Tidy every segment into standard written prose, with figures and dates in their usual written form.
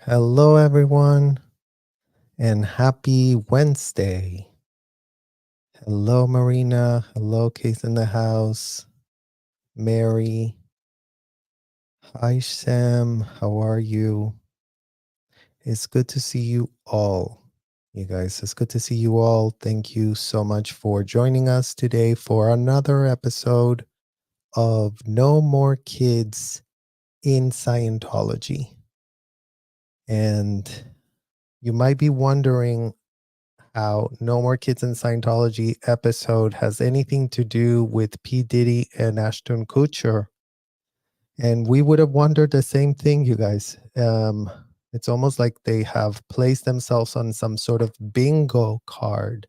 Hello, everyone, and happy Wednesday. Hello, Marina. Hello, Case in the house. Mary. Hi, Sam. How are you? It's good to see you all. You guys, it's good to see you all. Thank you so much for joining us today for another episode of No More Kids in Scientology. And you might be wondering how No More Kids in Scientology episode has anything to do with P Diddy and Ashton Kutcher. And we would have wondered the same thing, you guys. It's almost like they have placed themselves on some sort of bingo card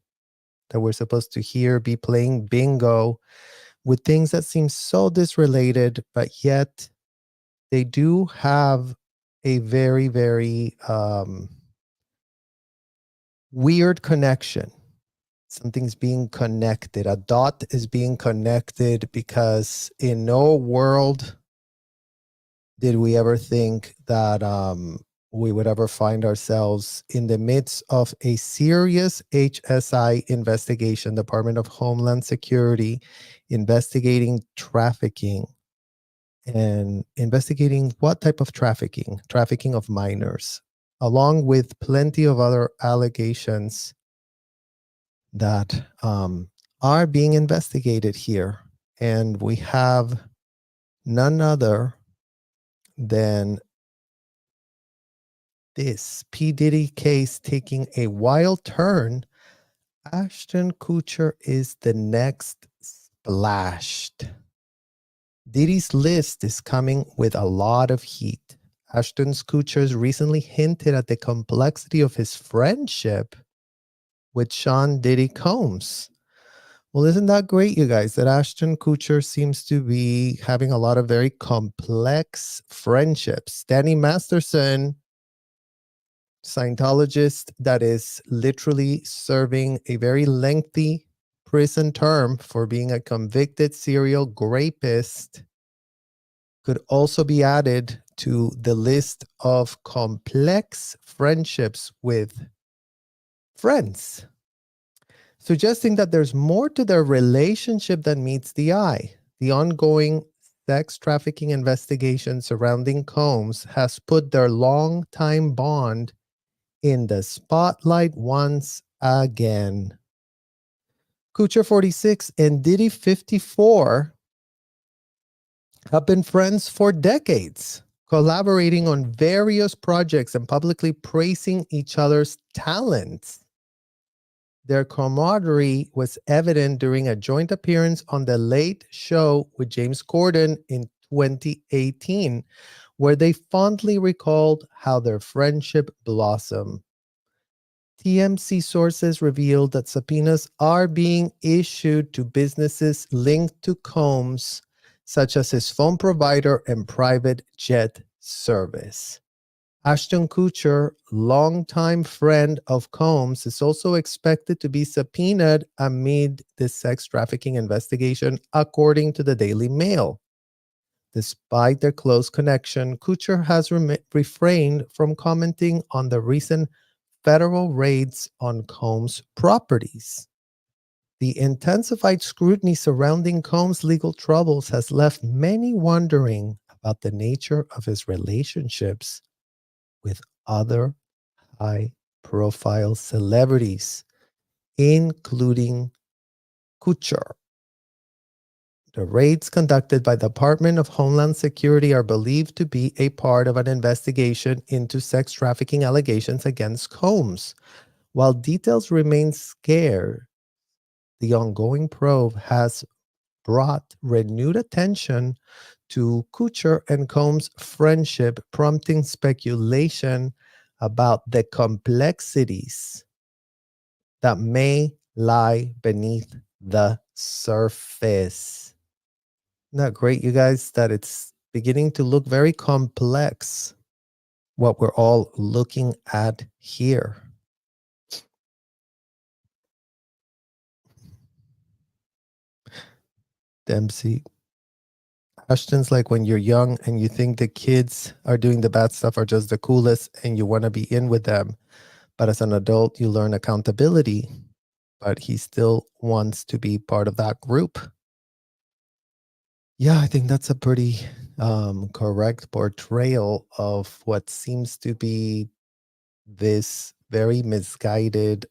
that we're supposed to hear be playing bingo with things that seem so disrelated, but yet they do have a very, very weird connection. Something's being connected. A dot is being connected because in no world did we ever think that we would ever find ourselves in the midst of a serious HSI investigation, Department of Homeland Security, investigating trafficking and investigating what type of trafficking? Trafficking of minors, along with plenty of other allegations that are being investigated here. And we have none other than this P. Diddy case taking a wild turn. Ashton Kutcher is the next splashed. Diddy's list is coming with a lot of heat. Ashton Kutcher's recently hinted at the complexity of his friendship with Sean Diddy Combs. Well, isn't that great, you guys, that Ashton Kutcher seems to be having a lot of very complex friendships. Danny Masterson, Scientologist that is literally serving a very lengthy prison term for being a convicted serial grapist, could also be added to the list of complex friendships with friends, suggesting that there's more to their relationship than meets the eye. The ongoing sex trafficking investigation surrounding Combs has put their long-time bond in the spotlight once again. Kutcher 46 and Diddy 54 have been friends for decades, collaborating on various projects and publicly praising each other's talents. Their camaraderie was evident during a joint appearance on The Late Show with James Corden in 2018, where they fondly recalled how their friendship blossomed. TMC sources revealed that subpoenas are being issued to businesses linked to Combs, such as his phone provider and private jet service. Ashton Kutcher, longtime friend of Combs, is also expected to be subpoenaed amid the sex trafficking investigation, according to the Daily Mail. Despite their close connection, Kutcher has refrained from commenting on the recent federal raids on Combs' properties. The intensified scrutiny surrounding Combs' legal troubles has left many wondering about the nature of his relationships with other high-profile celebrities, including Kutcher. The raids conducted by the Department of Homeland Security are believed to be a part of an investigation into sex trafficking allegations against Combs. While details remain scarce, the ongoing probe has brought renewed attention to Kutcher and Combs' friendship, prompting speculation about the complexities that may lie beneath the surface. Isn't that great, you guys, that it's beginning to look very complex, what we're all looking at here. Dempsey, Ashton's like when you're young and you think the kids are doing the bad stuff are just the coolest and you want to be in with them. But as an adult, you learn accountability, but he still wants to be part of that group. Yeah, I think that's a pretty correct portrayal of what seems to be this very misguided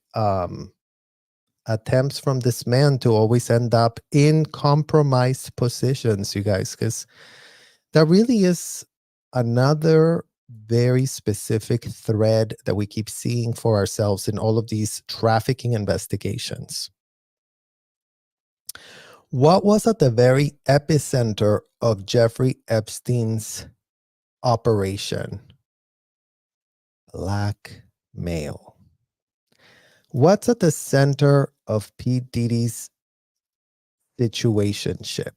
attempts from this man to always end up in compromised positions, you guys, because that really is another very specific thread that we keep seeing for ourselves in all of these trafficking investigations. What was at the very epicenter of Jeffrey Epstein's operation? Blackmail. What's at the center of P Diddy's situationship?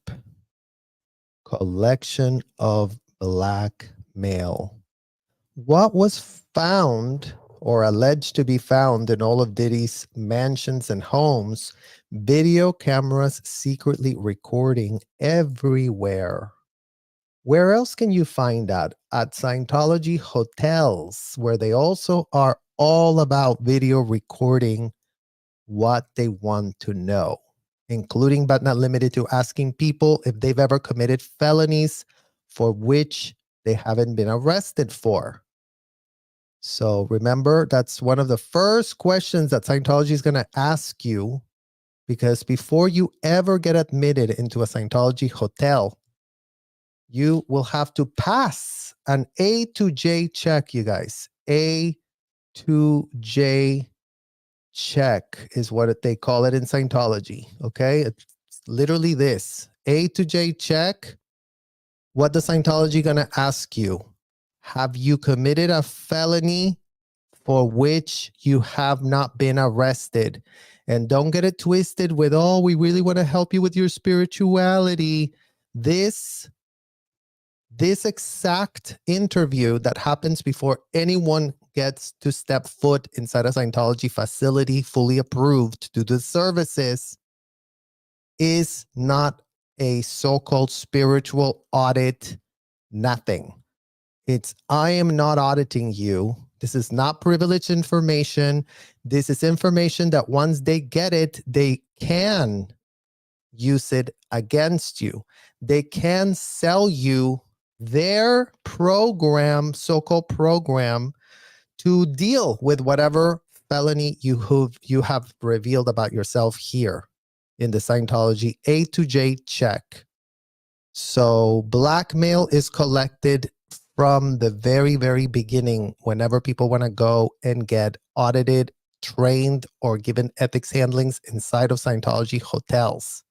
Collection of blackmail. What was found or alleged to be found in all of Diddy's mansions and homes? Video cameras secretly recording everywhere. Where else can you find that? At Scientology hotels, where they also are all about video recording what they want to know, including but not limited to asking people if they've ever committed felonies for which they haven't been arrested for. So remember, that's one of the first questions that Scientology is going to ask you, because before you ever get admitted into a Scientology hotel, you will have to pass an A to J check, you guys. A to J check is what they call it in Scientology. Okay. It's literally this A to J check. What the Scientology going to ask you? Have you committed a felony for which you have not been arrested? And don't get it twisted with, oh, we really want to help you with your spirituality. This exact interview that happens before anyone gets to step foot inside a Scientology facility fully approved to do services is not a so-called spiritual audit. Nothing. It's, I am not auditing you. This is not privileged information. This is information that once they get it, they can use it against you. They can sell you their program, so-called program, to deal with whatever felony you have revealed about yourself here in the Scientology A to J check. So blackmail is collected from the very, very beginning whenever people want to go and get audited, trained, or given ethics handlings inside of Scientology hotels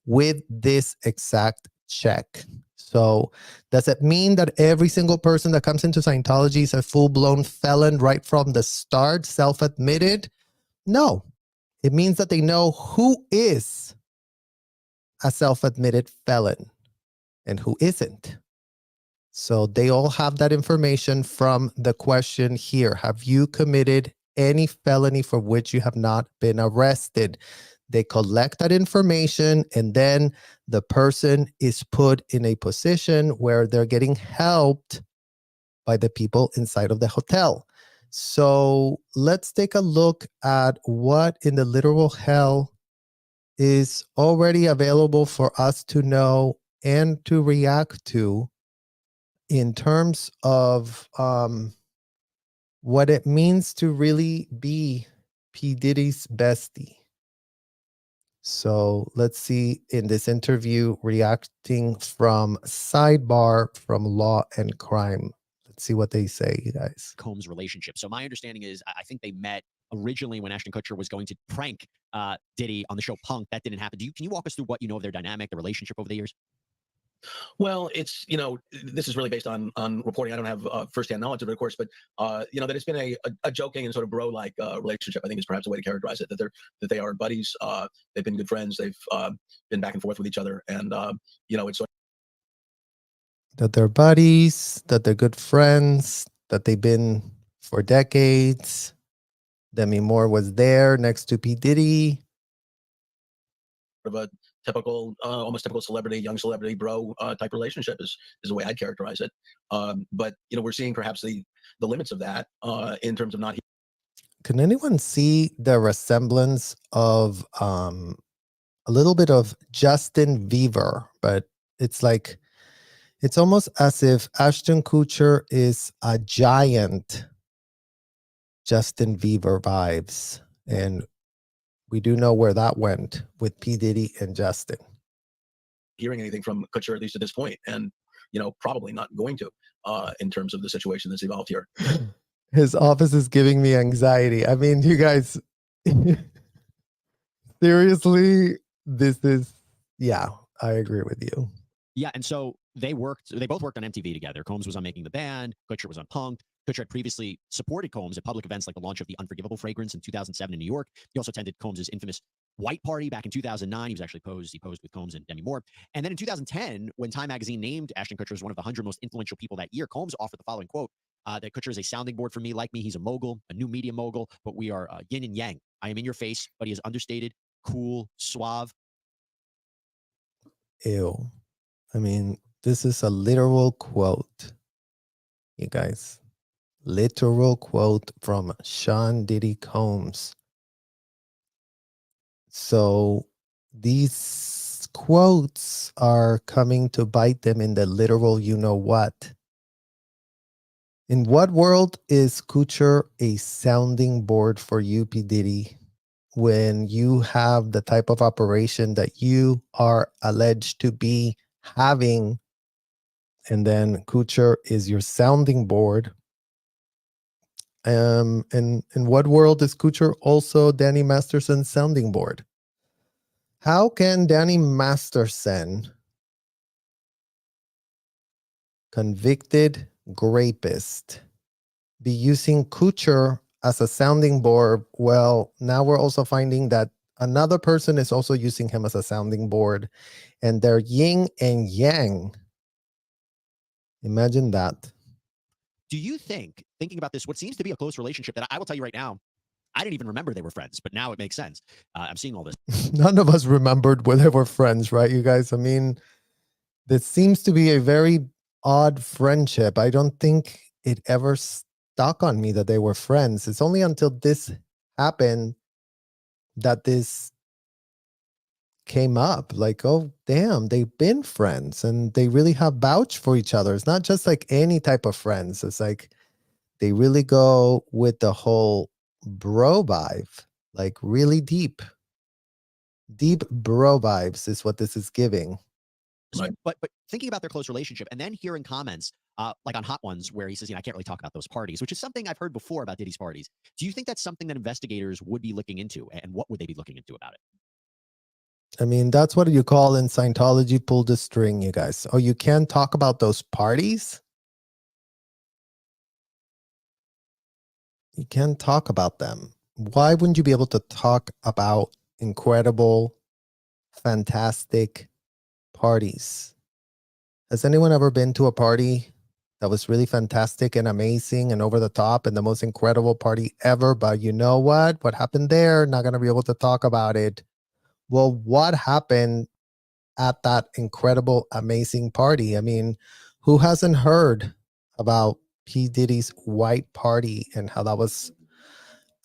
with this exact check. So does it mean that every single person that comes into Scientology is a full-blown felon right from the start, self-admitted? No. It means that they know who is a self-admitted felon and who isn't. So they all have that information from the question here. Have you committed any felony for which you have not been arrested? They collect that information, and then the person is put in a position where they're getting helped by the people inside of the hotel. So let's take a look at what in the literal hell is already available for us to know and to react to in terms of what it means to really be P. Diddy's bestie. So let's see in this interview reacting from Sidebar from Law and Crime. Let's see what they say, you guys. Combs' relationship. So my understanding is I think they met originally when Ashton Kutcher was going to prank Diddy on the show Punk. That didn't happen. Can you walk us through what you know of their dynamic, their relationship over the years? Well, it's, this is really based on reporting. I don't have firsthand knowledge of it, of course, but that it's been a joking and sort of bro-like relationship. I think is perhaps a way to characterize it. That they are buddies. They've been good friends. They've been back and forth with each other, and it's sort of that they're buddies, that they're good friends, that they've been for decades. Demi Moore was there next to P. Diddy. a typical, almost typical celebrity, young celebrity bro type relationship is the way I'd characterize it. But we're seeing perhaps the limits of that in terms of not. Can anyone see the resemblance of a little bit of Justin Bieber? But it's like, it's almost as if Ashton Kutcher is a giant Justin Bieber vibes. And we do know where that went with P Diddy and Justin. Hearing anything from Kutcher, at least at this point, and probably not going to in terms of the situation that's evolved here. His office is giving me anxiety. I mean, you guys, seriously, this is, yeah, I agree with you. Yeah, and so they both worked on MTV together. Combs was on Making the Band, Kutcher was on Punk'd. Kutcher had previously supported Combs at public events like the launch of the Unforgivable fragrance in 2007 in New York. He also attended Combs' infamous White Party back in 2009. He was actually he posed with Combs and Demi Moore. And then in 2010, when Time magazine named Ashton Kutcher as one of the 100 most influential people that year, Combs offered the following quote, that Kutcher is a sounding board for me. Like me, he's a mogul, a new media mogul, but we are yin and yang. I am in your face, but he is understated, cool, suave. Ew. I mean, this is a literal quote, you guys. Literal quote from Sean Diddy Combs. So these quotes are coming to bite them in the literal you know what. In what world is Kutcher a sounding board for you, P. Diddy, when you have the type of operation that you are alleged to be having, and then Kutcher is your sounding board? And in what world is Kutcher also Danny Masterson's sounding board? How can Danny Masterson, convicted grapist, be using Kutcher as a sounding board? Well, now we're also finding that another person is also using him as a sounding board, and they're yin and yang. Imagine that. Do you think, thinking about this, what seems to be a close relationship that I will tell you right now, I didn't even remember they were friends, but now it makes sense. I'm seeing all this. None of us remembered when they were friends, right, you guys? I mean, this seems to be a very odd friendship. I don't think it ever stuck on me that they were friends. It's only until this happened that this came up. Like, oh, damn, they've been friends and they really have vouched for each other. It's not just like any type of friends. It's like they really go with the whole bro vibe, like really deep. Deep bro vibes is what this is giving. Right. But thinking about their close relationship and then hearing comments like on Hot Ones where he says, I can't really talk about those parties, which is something I've heard before about Diddy's parties. Do you think that's something that investigators would be looking into, and what would they be looking into about it? I mean, that's what you call in Scientology pull the string, you guys. Oh, you can't talk about those parties? You can't talk about them. Why wouldn't you be able to talk about incredible, fantastic parties? Has anyone ever been to a party that was really fantastic and amazing and over the top and the most incredible party ever? But you know what? What happened there? Not going to be able to talk about it. Well, what happened at that incredible, amazing party? I mean, who hasn't heard about P. Diddy's white party and how that was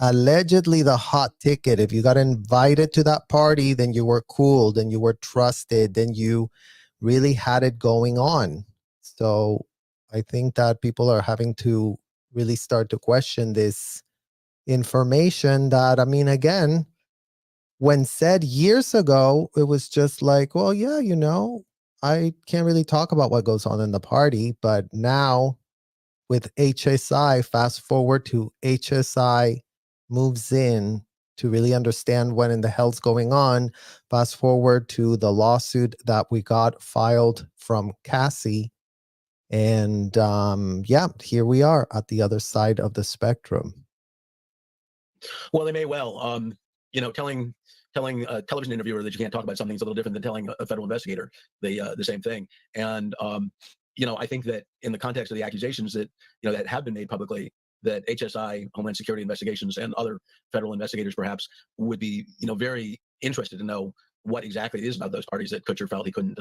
allegedly the hot ticket? If you got invited to that party, then you were cool, then you were trusted, then you really had it going on. So I think that people are having to really start to question this information that, I mean, again, when said years ago, it was just like, well, yeah, I can't really talk about what goes on in the party. But now with HSI, fast forward to HSI moves in to really understand what in the hell's going on. Fast forward to the lawsuit that we got filed from Cassie. And yeah, here we are at the other side of the spectrum. Well, they may well. Telling a television interviewer that you can't talk about something is a little different than telling a federal investigator the same thing. And I think that in the context of the accusations that that have been made publicly, that HSI, Homeland Security Investigations, and other federal investigators perhaps would be very interested to know what exactly it is about those parties that Kutcher felt he couldn't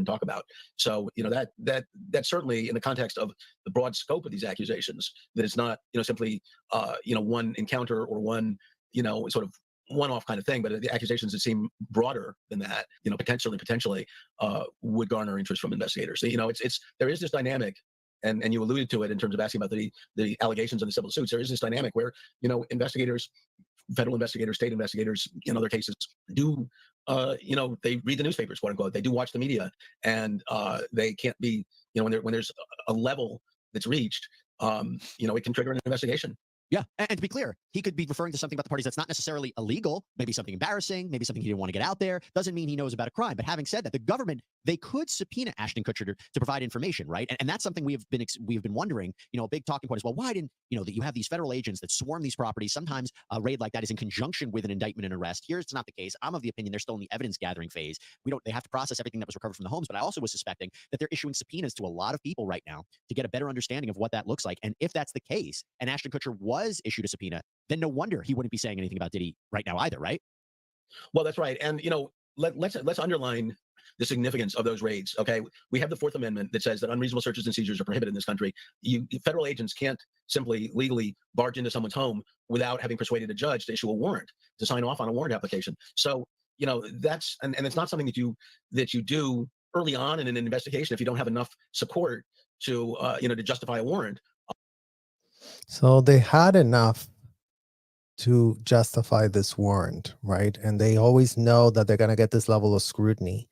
talk about. So, that certainly, in the context of the broad scope of these accusations, that it's not, simply, one encounter or one, sort of one-off kind of thing, but the accusations that seem broader than that, potentially would garner interest from investigators. So, there is this dynamic, and you alluded to it in terms of asking about the allegations and the civil suits. There is this dynamic where, investigators, federal investigators, state investigators, in other cases, do they read the newspapers, quote unquote. They do watch the media, and they can't be, when there's a level that's reached, it can trigger an investigation. Yeah, and to be clear, he could be referring to something about the parties that's not necessarily illegal, maybe something embarrassing, maybe something he didn't want to get out there. Doesn't mean he knows about a crime. But having said that, the government, they could subpoena Ashton Kutcher to provide information, right? And that's something we've been wondering. A big talking point is, well, why didn't that you have these federal agents that swarm these properties? Sometimes a raid like that is in conjunction with an indictment and arrest. Here, it's not the case. I'm of the opinion they're still in the evidence gathering phase. They have to process everything that was recovered from the homes. But I also was suspecting that they're issuing subpoenas to a lot of people right now to get a better understanding of what that looks like. And if that's the case, and Ashton Kutcher was issued a subpoena, then no wonder he wouldn't be saying anything about Diddy right now either, right? Well, that's right. And let's underline the significance of those raids. Okay, we have the Fourth Amendment that says that unreasonable searches and seizures are prohibited in this country. Federal agents can't simply legally barge into someone's home without having persuaded a judge to issue a warrant, to sign off on a warrant application. So that's and it's not something that you do early on in an investigation if you don't have enough support to to justify a warrant. So they had enough to justify this warrant, right? And they always know that they're going to get this level of scrutiny.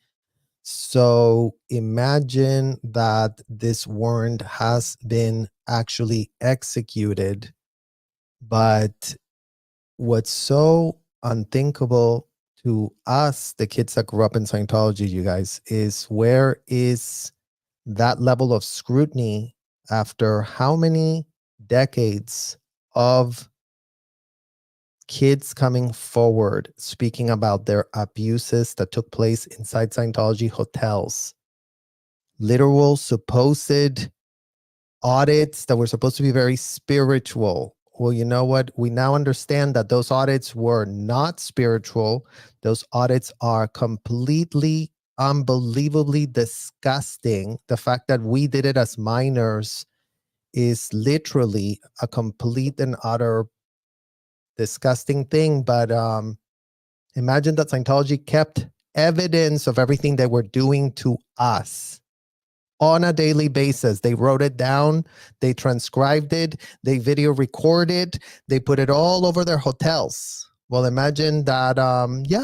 So imagine that this warrant has been actually executed, but what's so unthinkable to us, the kids that grew up in Scientology, you guys, is where is that level of scrutiny after how many decades of kids coming forward speaking about their abuses that took place inside Scientology hotels, literal supposed audits that were supposed to be very spiritual. Well, you know what? We now understand that those audits were not spiritual. Those audits are completely, unbelievably disgusting. The fact that we did it as minors is literally a complete and utter disgusting thing. But imagine that Scientology kept evidence of everything they were doing to us on a daily basis. They wrote it down, they transcribed it, they video recorded, they put it all over their hotels. Well, imagine that,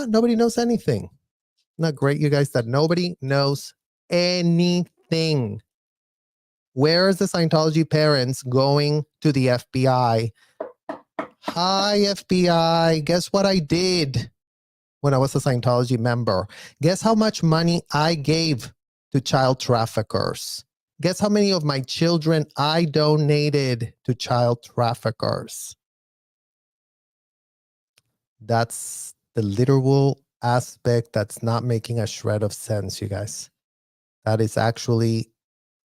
nobody knows anything. Isn't that great, you guys, that nobody knows anything? Where is the Scientology parents going to the FBI? Hi, FBI. Guess what I did when I was a Scientology member? Guess how much money I gave to child traffickers? Guess how many of my children I donated to child traffickers? That's the literal aspect that's not making a shred of sense, you guys. That is actually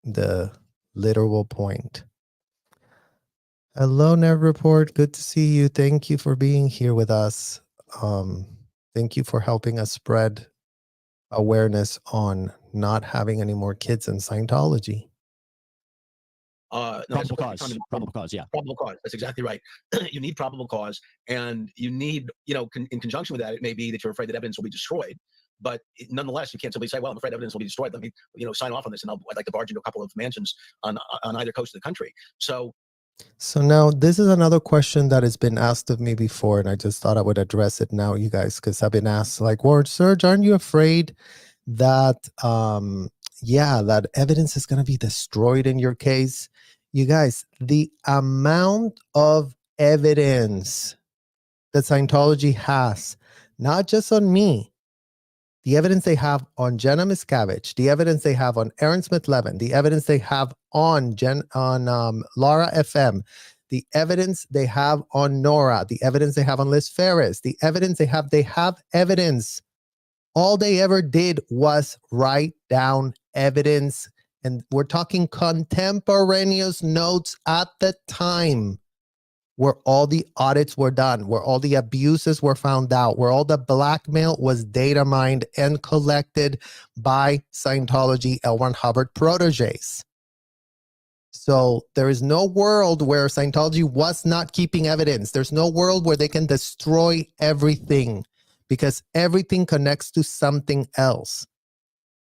the literal point. Hello, Nev Report. Good to see you. Thank you for being here with us. Thank you for helping us spread awareness on not having any more kids in Scientology. Probable cause. Probable cause, yeah. Probable cause. That's exactly right. You need probable cause, and you need, in conjunction with that, it may be that you're afraid that evidence will be destroyed. But nonetheless, you can't simply say, well, I'm afraid evidence will be destroyed. Let me, sign off on this, and I'd like to barge into a couple of mansions on either coast of the country. So now this is another question that has been asked of me before, and I just thought I would address it now, you guys, because I've been asked, like, Ward Serge, aren't you afraid that, that evidence is going to be destroyed in your case? You guys, the amount of evidence that Scientology has, not just on me, the evidence they have on Jenna Miscavige, the evidence they have on Aaron Smith-Levin, the evidence they have on Laura FM, the evidence they have on Nora, the evidence they have on Liz Ferris, the evidence they have evidence. All they ever did was write down evidence. And we're talking contemporaneous notes at the time. where all the audits were done, where all the abuses were found out, where all the blackmail was data mined and collected by Scientology L. Ron Hubbard proteges. So there is no world where Scientology was not keeping evidence. There's no world where they can destroy everything because everything connects to something else.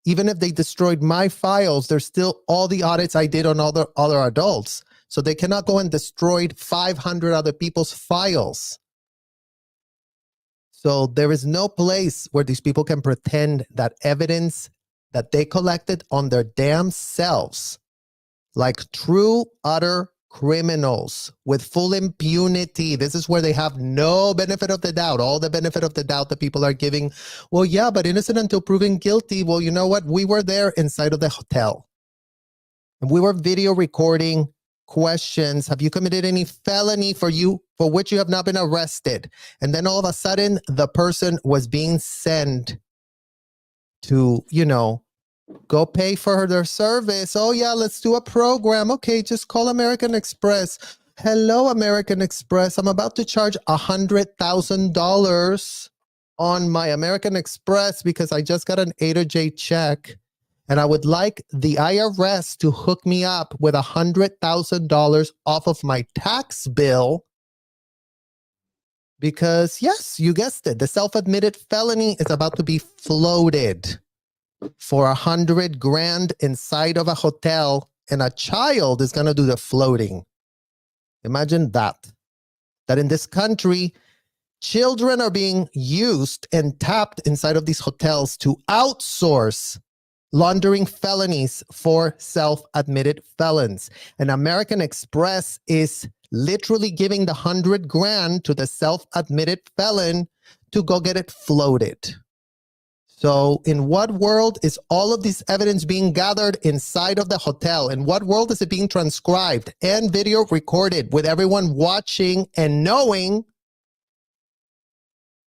Even if they destroyed my files, there's still all the audits I did on other adults. So they cannot go and destroy 500 other people's files. So there is no place where these people can pretend that evidence that they collected on their damn selves, like true, utter criminals with full impunity. This is where they have no benefit of the doubt. All the benefit of the doubt that people are giving. Well, yeah, but innocent until proven guilty. Well, you know what? We were there inside of the hotel. And we were video recording questions. Have you committed any felony for which you have not been arrested? And then all of a sudden, the person was being sent to, go pay for their service. Oh, yeah, let's do a program. Okay, just call American Express. Hello, American Express. I'm about to charge $100,000 on my American Express because I just got an A to J check. And I would like the IRS to hook me up with $100,000 off of my tax bill. Because, yes, you guessed it. The self-admitted felony is about to be floated for $100,000 inside of a hotel, and a child is going to do the floating. Imagine that in this country, children are being used and tapped inside of these hotels to outsource laundering felonies for self-admitted felons. And American Express is literally giving the $100,000 to the self-admitted felon to go get it floated. So in what world is all of this evidence being gathered inside of the hotel? In what world is it being transcribed and video recorded with everyone watching and knowing?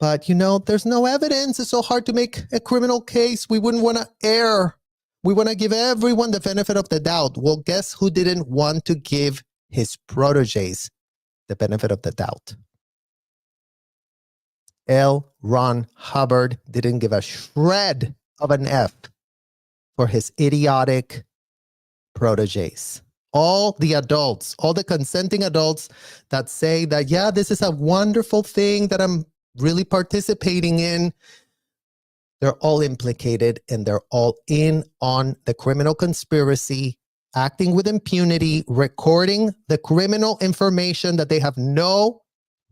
But, there's no evidence. It's so hard to make a criminal case. We wouldn't want to err. We want to give everyone the benefit of the doubt. Well, guess who didn't want to give his proteges the benefit of the doubt? L. Ron Hubbard didn't give a shred of an F for his idiotic proteges. All the adults, all the consenting adults that say that, yeah, this is a wonderful thing that I'm really participating in, they're all implicated and they're all in on the criminal conspiracy, acting with impunity, recording the criminal information that they have no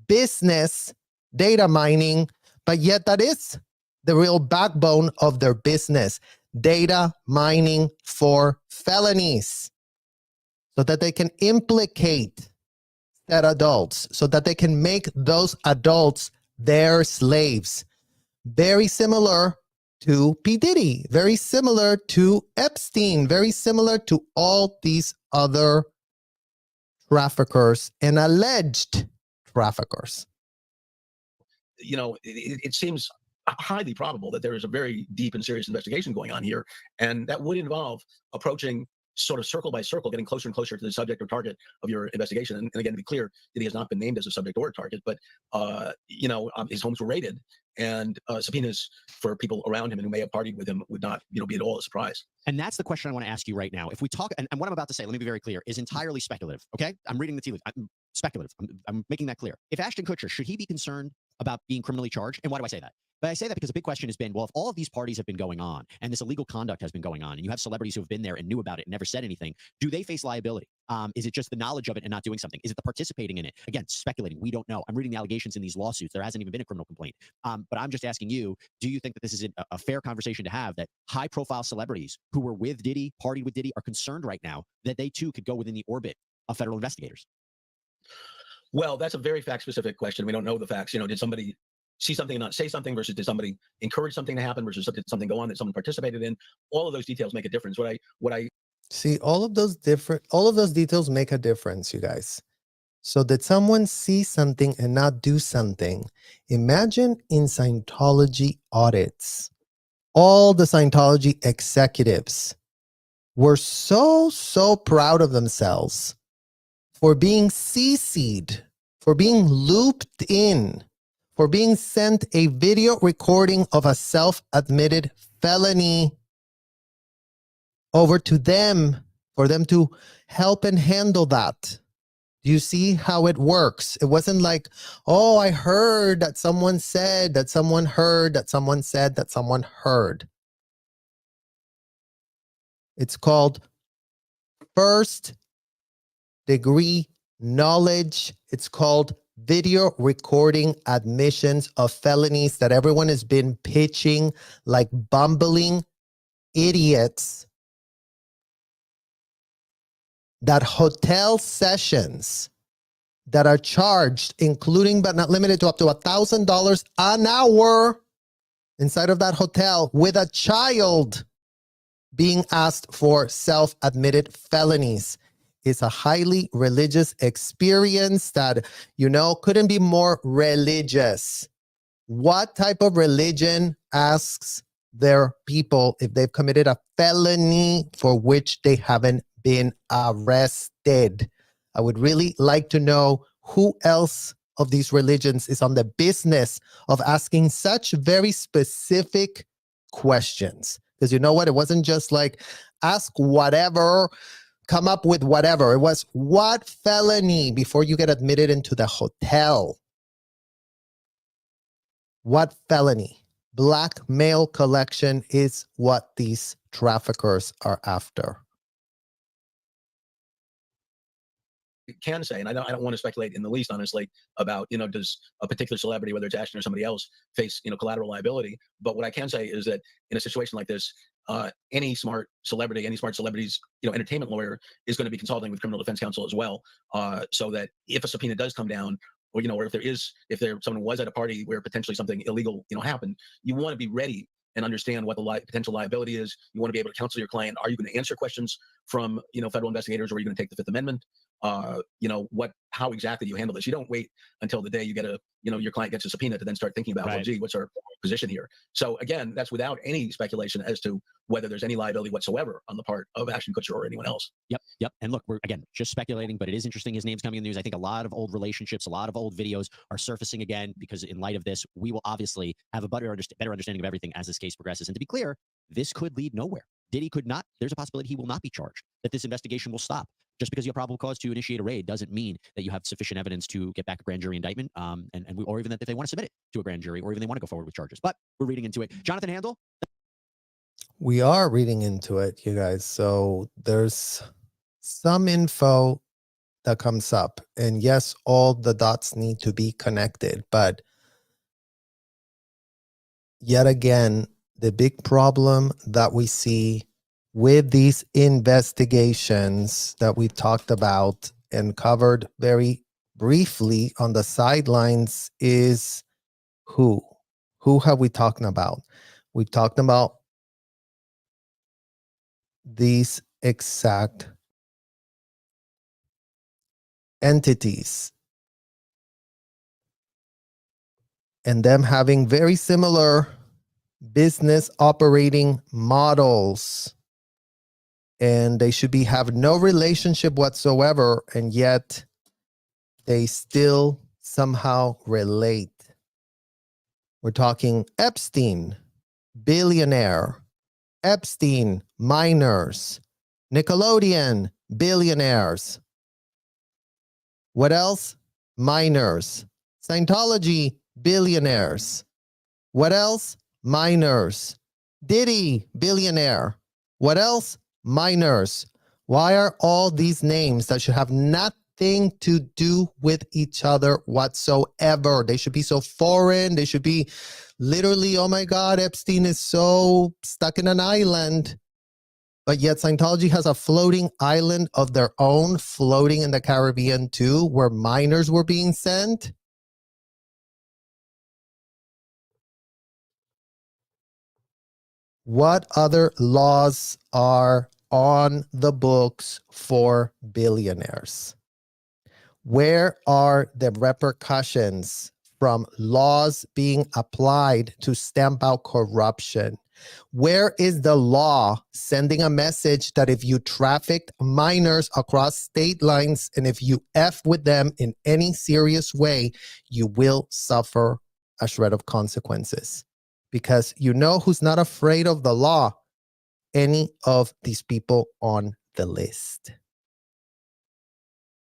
business data mining, but yet that is the real backbone of their business. Data mining for felonies so that they can implicate said adults, so that they can make those adults their slaves. Very similar to P Diddy, very similar to Epstein, very similar to all these other traffickers and alleged traffickers. It seems highly probable that there is a very deep and serious investigation going on here, and that would involve approaching sort of circle by circle, getting closer and closer to the subject or target of your investigation. And again, to be clear, that he has not been named as a subject or a target, but his homes were raided, and subpoenas for people around him and who may have partied with him would not, be at all a surprise. And that's the question I want to ask you right now. If we talk, and what I'm about to say, let me be very clear, is entirely speculative. Okay, I'm reading the tea leaves. I'm speculative. I'm making that clear. If Ashton Kutcher, should he be concerned about being criminally charged? And why do I say that? But I say that because the big question has been, well, if all of these parties have been going on and this illegal conduct has been going on and you have celebrities who have been there and knew about it and never said anything, do they face liability? Is it just the knowledge of it and not doing something? Is it the participating in it? Again, speculating. We don't know. I'm reading the allegations in these lawsuits. There hasn't even been a criminal complaint. But I'm just asking you, do you think that this is a fair conversation to have, that high-profile celebrities who were with Diddy, partied with Diddy, are concerned right now that they too could go within the orbit of federal investigators? Well, that's a very fact-specific question. We don't know the facts. Did somebody see something and not say something, versus did somebody encourage something to happen, versus did something go on that someone participated in? All of those details make a difference. What I see, all of those details make a difference, you guys. So did someone see something and not do something? Imagine in Scientology audits, all the Scientology executives were so proud of themselves for being CC'd for being looped in, for being sent a video recording of a self-admitted felony over to them for them to help and handle that. Do you see how it works? It wasn't like, oh, I heard that someone said, that someone heard, that someone said, that someone heard. It's called first degree knowledge. It's called video recording admissions of felonies that everyone has been pitching like bumbling idiots. That hotel sessions that are charged, including but not limited to up to $1,000 an hour inside of that hotel with a child being asked for self-admitted felonies, is a highly religious experience that, you know, couldn't be more religious. What type of religion asks their people if they've committed a felony for which they haven't been arrested? I would really like to know who else of these religions is on the business of asking such very specific questions. Because you know what? It wasn't just like ask whatever, come up with whatever. It was what felony before you get admitted into the hotel? What felony? Blackmail collection is what these traffickers are after. Can say, and I don't want to speculate in the least, honestly, about, you know, does a particular celebrity, whether it's Ashton or somebody else, face, you know, collateral liability. But what I can say is that in a situation like this, any smart celebrity, any smart celebrity's, you know, entertainment lawyer is going to be consulting with criminal defense counsel as well, so that if a subpoena does come down, or, you know, or if someone was at a party where potentially something illegal, you know, happened, you want to be ready and understand what the potential liability is. You want to be able to counsel your client. Are you going to answer questions from, you know, federal investigators, or are you going to take the Fifth Amendment? You know, how exactly do you handle this? You don't wait until the day you get your client gets a subpoena to then start thinking about, well, gee, what's our position here? So again, that's without any speculation as to whether there's any liability whatsoever on the part of Ashton Kutcher or anyone else. Yep. And look, we're again just speculating, but it is interesting his name's coming in the news. I think a lot of old relationships, a lot of old videos are surfacing again, because in light of this, we will obviously have a better understanding of everything as this case progresses. And to be clear, this could lead nowhere. Diddy could not, there's a possibility he will not be charged, that this investigation will stop. Just because you have probable cause to initiate a raid doesn't mean that you have sufficient evidence to get back a grand jury indictment, or even that if they want to submit it to a grand jury, or even they want to go forward with charges. But we're reading into it. Jonathan Handel? We are reading into it, you guys. So there's some info that comes up. And yes, all the dots need to be connected. But yet again, the big problem that we see with these investigations that we talked about and covered very briefly on the sidelines is who? Who have we talked about? We talked about these exact entities and them having very similar business operating models. And they should have no relationship whatsoever, and yet they still somehow relate. We're talking Epstein, billionaire, Epstein, minors, Nickelodeon, billionaires. What else? Minors. Scientology, billionaires. What else? Minors. Diddy, billionaire. What else? Minors. Why are all these names that should have nothing to do with each other whatsoever? They should be so foreign. They should be literally, oh my God, Epstein is so stuck in an island. But yet Scientology has a floating island of their own, floating in the Caribbean too, where minors were being sent. What other laws are on the books for billionaires? Where are the repercussions from laws being applied to stamp out corruption? Where is the law sending a message that if you trafficked minors across state lines and if you F with them in any serious way, you will suffer a shred of consequences? Because you know who's not afraid of the law? Any of these people on the list.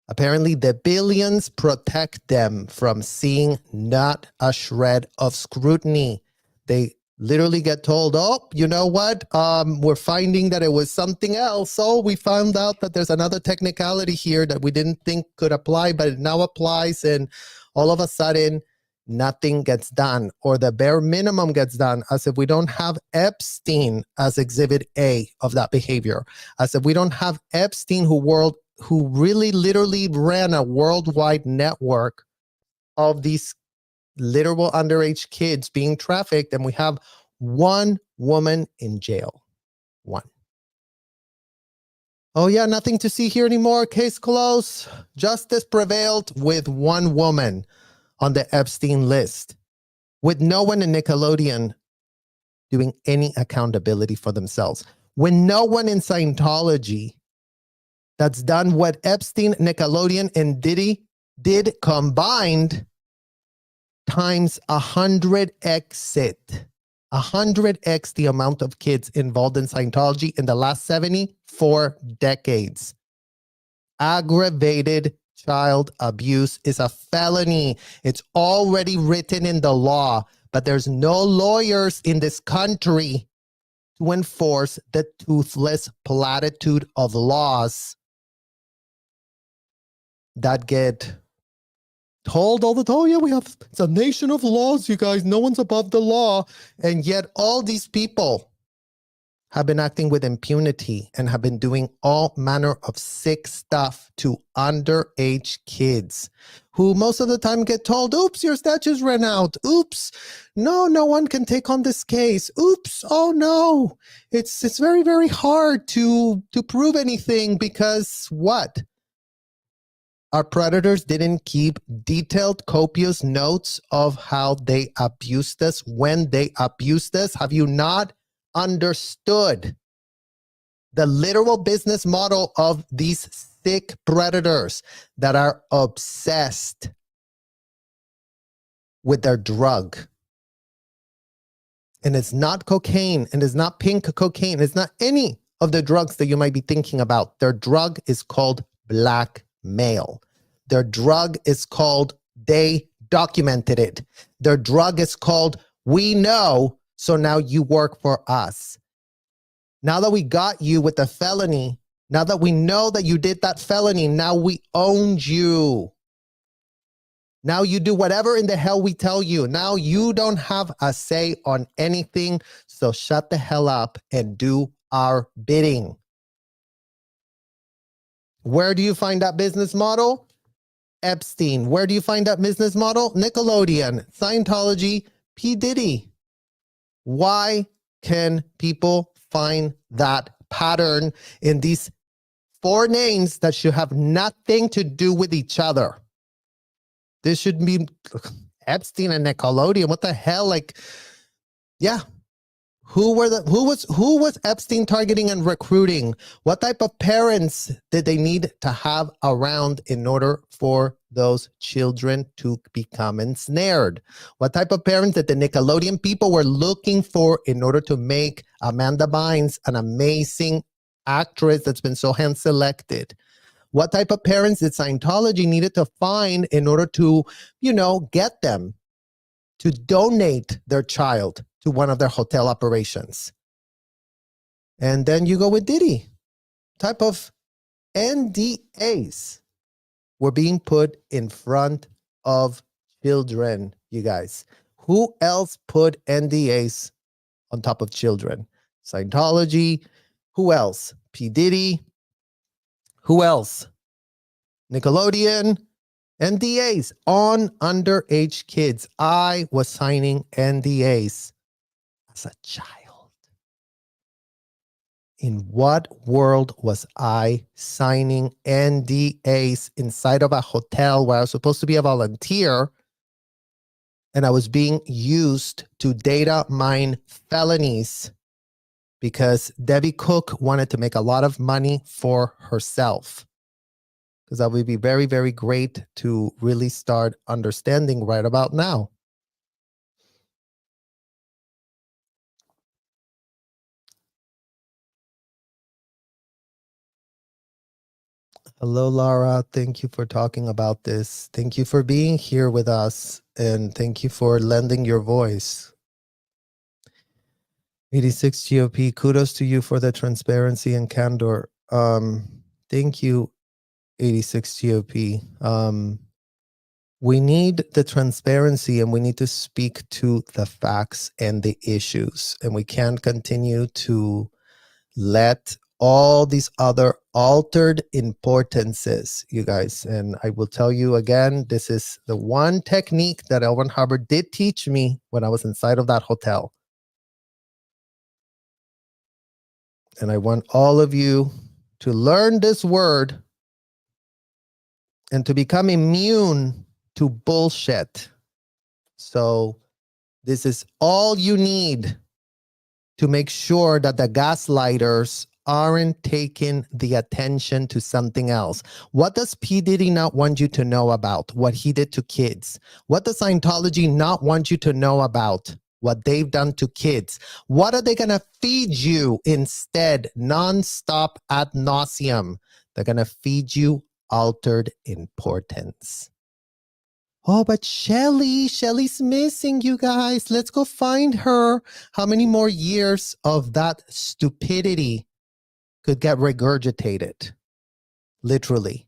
Apparently, the billions protect them from seeing not a shred of scrutiny. They literally get told, oh, you know what? We're finding that it was something else. Oh, we found out that there's another technicality here that we didn't think could apply, but it now applies. And all of a sudden, nothing gets done, or the bare minimum gets done, as if we don't have Epstein as exhibit A of that behavior, as if we don't have Epstein who really literally ran a worldwide network of these literal underage kids being trafficked, and we have one woman in jail. One. Oh yeah, nothing to see here anymore. Case closed. Justice prevailed with one woman on the Epstein list, with no one in Nickelodeon doing any accountability for themselves, with no one in Scientology that's done what Epstein, Nickelodeon, and Diddy did combined times 100x it. 100x the amount of kids involved in Scientology in the last 74 decades. Aggravated child abuse is a felony. It's already written in the law, but there's no lawyers in this country to enforce the toothless platitude of laws that get told all the time, oh yeah, it's a nation of laws, you guys, no one's above the law. And yet all these people have been acting with impunity and have been doing all manner of sick stuff to underage kids who most of the time get told, oops, your statues ran out. Oops, no one can take on this case. Oops, oh no, it's very, very hard to prove anything because what? Our predators didn't keep detailed, copious notes of how they abused us when they abused us. Have you not understood the literal business model of these sick predators that are obsessed with their drug? And it's not cocaine, and it's not pink cocaine. It's not any of the drugs that you might be thinking about. Their drug is called blackmail. Their drug is called, they documented it. Their drug is called, we know, so now you work for us. Now that we got you with the felony, now that we know that you did that felony, now we owned you. Now you do whatever in the hell we tell you. Now you don't have a say on anything, so shut the hell up and do our bidding. Where do you find that business model? Epstein. Where do you find that business model? Nickelodeon, Scientology, P Diddy. Why can people find that pattern in these four names that should have nothing to do with each other? This should be Epstein and Nickelodeon. What the hell? Like, yeah. Who was Epstein targeting and recruiting? What type of parents did they need to have around in order for those children to become ensnared? What type of parents did the Nickelodeon people were looking for in order to make Amanda Bynes an amazing actress that's been so hand selected? What type of parents did Scientology needed to find in order to, get them to donate their child to one of their hotel operations? And then you go with Diddy. Type of NDAs were being put in front of children, you guys. Who else put NDAs on top of children? Scientology. Who else? P Diddy. Who else? Nickelodeon. NDAs on underage kids. I was signing NDAs as a child. In what world was I signing NDAs inside of a hotel where I was supposed to be a volunteer and I was being used to data mine felonies because Debbie Cook wanted to make a lot of money for herself. Because that would be very, very great to really start understanding right about now. Hello, Laura. Thank you for talking about this. Thank you for being here with us. And thank you for lending your voice. 86 GOP, kudos to you for the transparency and candor. Thank you, 86 GOP. We need the transparency and we need to speak to the facts and the issues. And we can't continue to let all these other altered importances, you guys. And I will tell you again, this is the one technique that L. Ron Hubbard did teach me when I was inside of that hotel. And I want all of you to learn this word and to become immune to bullshit. So this is all you need to make sure that the gaslighters aren't taking the attention to something else. What does P Diddy not want you to know about? What he did to kids. What does Scientology not want you to know about? What they've done to kids. What are they going to feed you instead? Non-stop ad nauseum. They're going to feed you altered importance. Oh, but Shelly's missing, you guys. Let's go find her. How many more years of that stupidity could get regurgitated? Literally.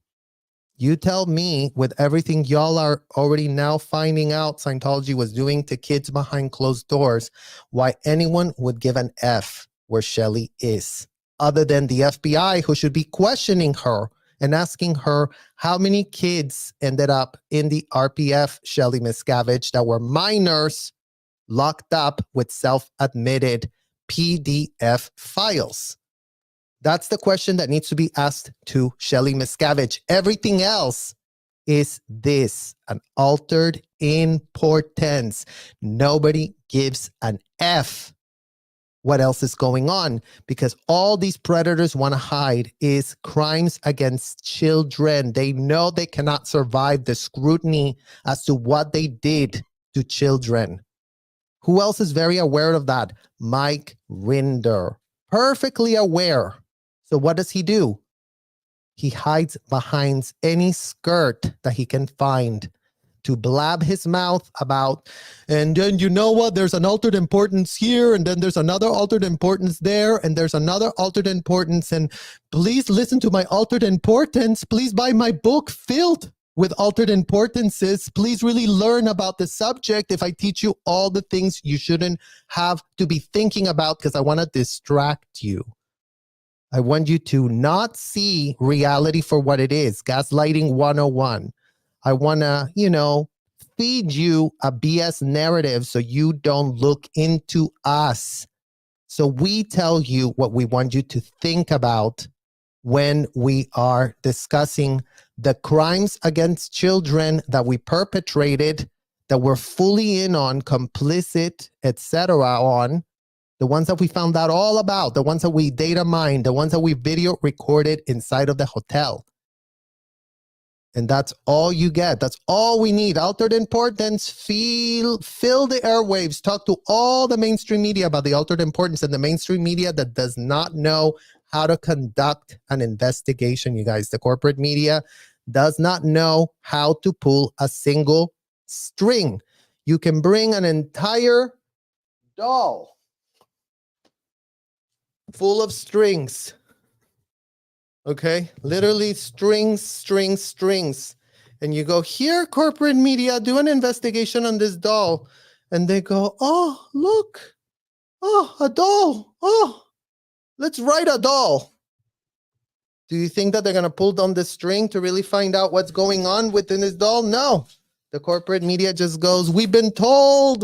You tell me, with everything y'all are already now finding out Scientology was doing to kids behind closed doors, why anyone would give an F where Shelly is, other than the FBI, who should be questioning her and asking her how many kids ended up in the RPF, Shelly Miscavige, that were minors locked up with self-admitted PDF files. That's the question that needs to be asked to Shelly Miscavige. Everything else is this, an altered importance. Nobody gives an F what else is going on, because all these predators want to hide is crimes against children. They know they cannot survive the scrutiny as to what they did to children. Who else is very aware of that? Mike Rinder, perfectly aware. So what does he do? He hides behind any skirt that he can find to blab his mouth about, and then you know what, there's an altered importance here, and then there's another altered importance there, and there's another altered importance, and please listen to my altered importance. Please buy my book filled with altered importances. Please really learn about the subject if I teach you all the things you shouldn't have to be thinking about, because I want to distract you. I want you to not see reality for what it is. Gaslighting 101. I want to, feed you a BS narrative so you don't look into us. So we tell you what we want you to think about when we are discussing the crimes against children that we perpetrated, that we're fully in on, complicit, etc. on. The ones that we found out all about, the ones that we data mined, the ones that we video recorded inside of the hotel. And that's all you get. That's all we need. Altered importance, fill the airwaves. Talk to all the mainstream media about the altered importance, and the mainstream media that does not know how to conduct an investigation, you guys. The corporate media does not know how to pull a single string. You can bring an entire doll full of strings. Okay, literally strings. And you go, here, corporate media, do an investigation on this doll. And they go, oh, look. Oh, a doll. Oh, let's write a doll. Do you think that they're going to pull down the string to really find out what's going on within this doll? No. The corporate media just goes, we've been told,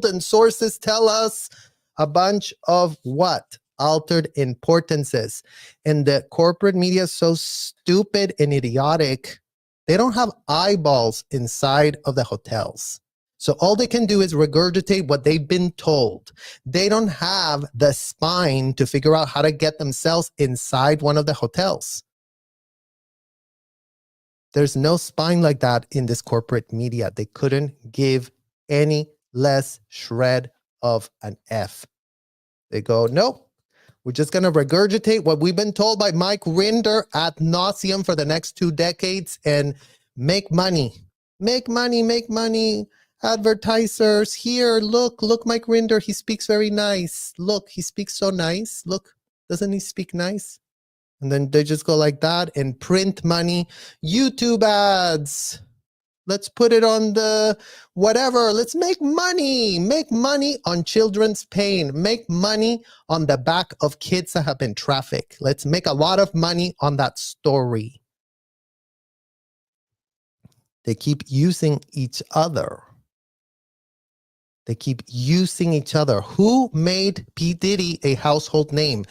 and sources tell us a bunch of what? Altered importances. And the corporate media is so stupid and idiotic. They don't have eyeballs inside of the hotels. So all they can do is regurgitate what they've been told. They don't have the spine to figure out how to get themselves inside one of the hotels. There's no spine like that in this corporate media. They couldn't give any less shred of an F. They go, nope, we're just going to regurgitate what we've been told by Mike Rinder ad nauseum for the next 2 decades and make money. Make money, make money. Advertisers, here, look, Mike Rinder, he speaks very nice. Look, he speaks so nice. Look, doesn't he speak nice? And then they just go like that and print money. YouTube ads. Let's put it on the whatever. Let's make money. Make money on children's pain. Make money on the back of kids that have been trafficked. Let's make a lot of money on that story. They keep using each other. They keep using each other. Who made P Diddy a household name?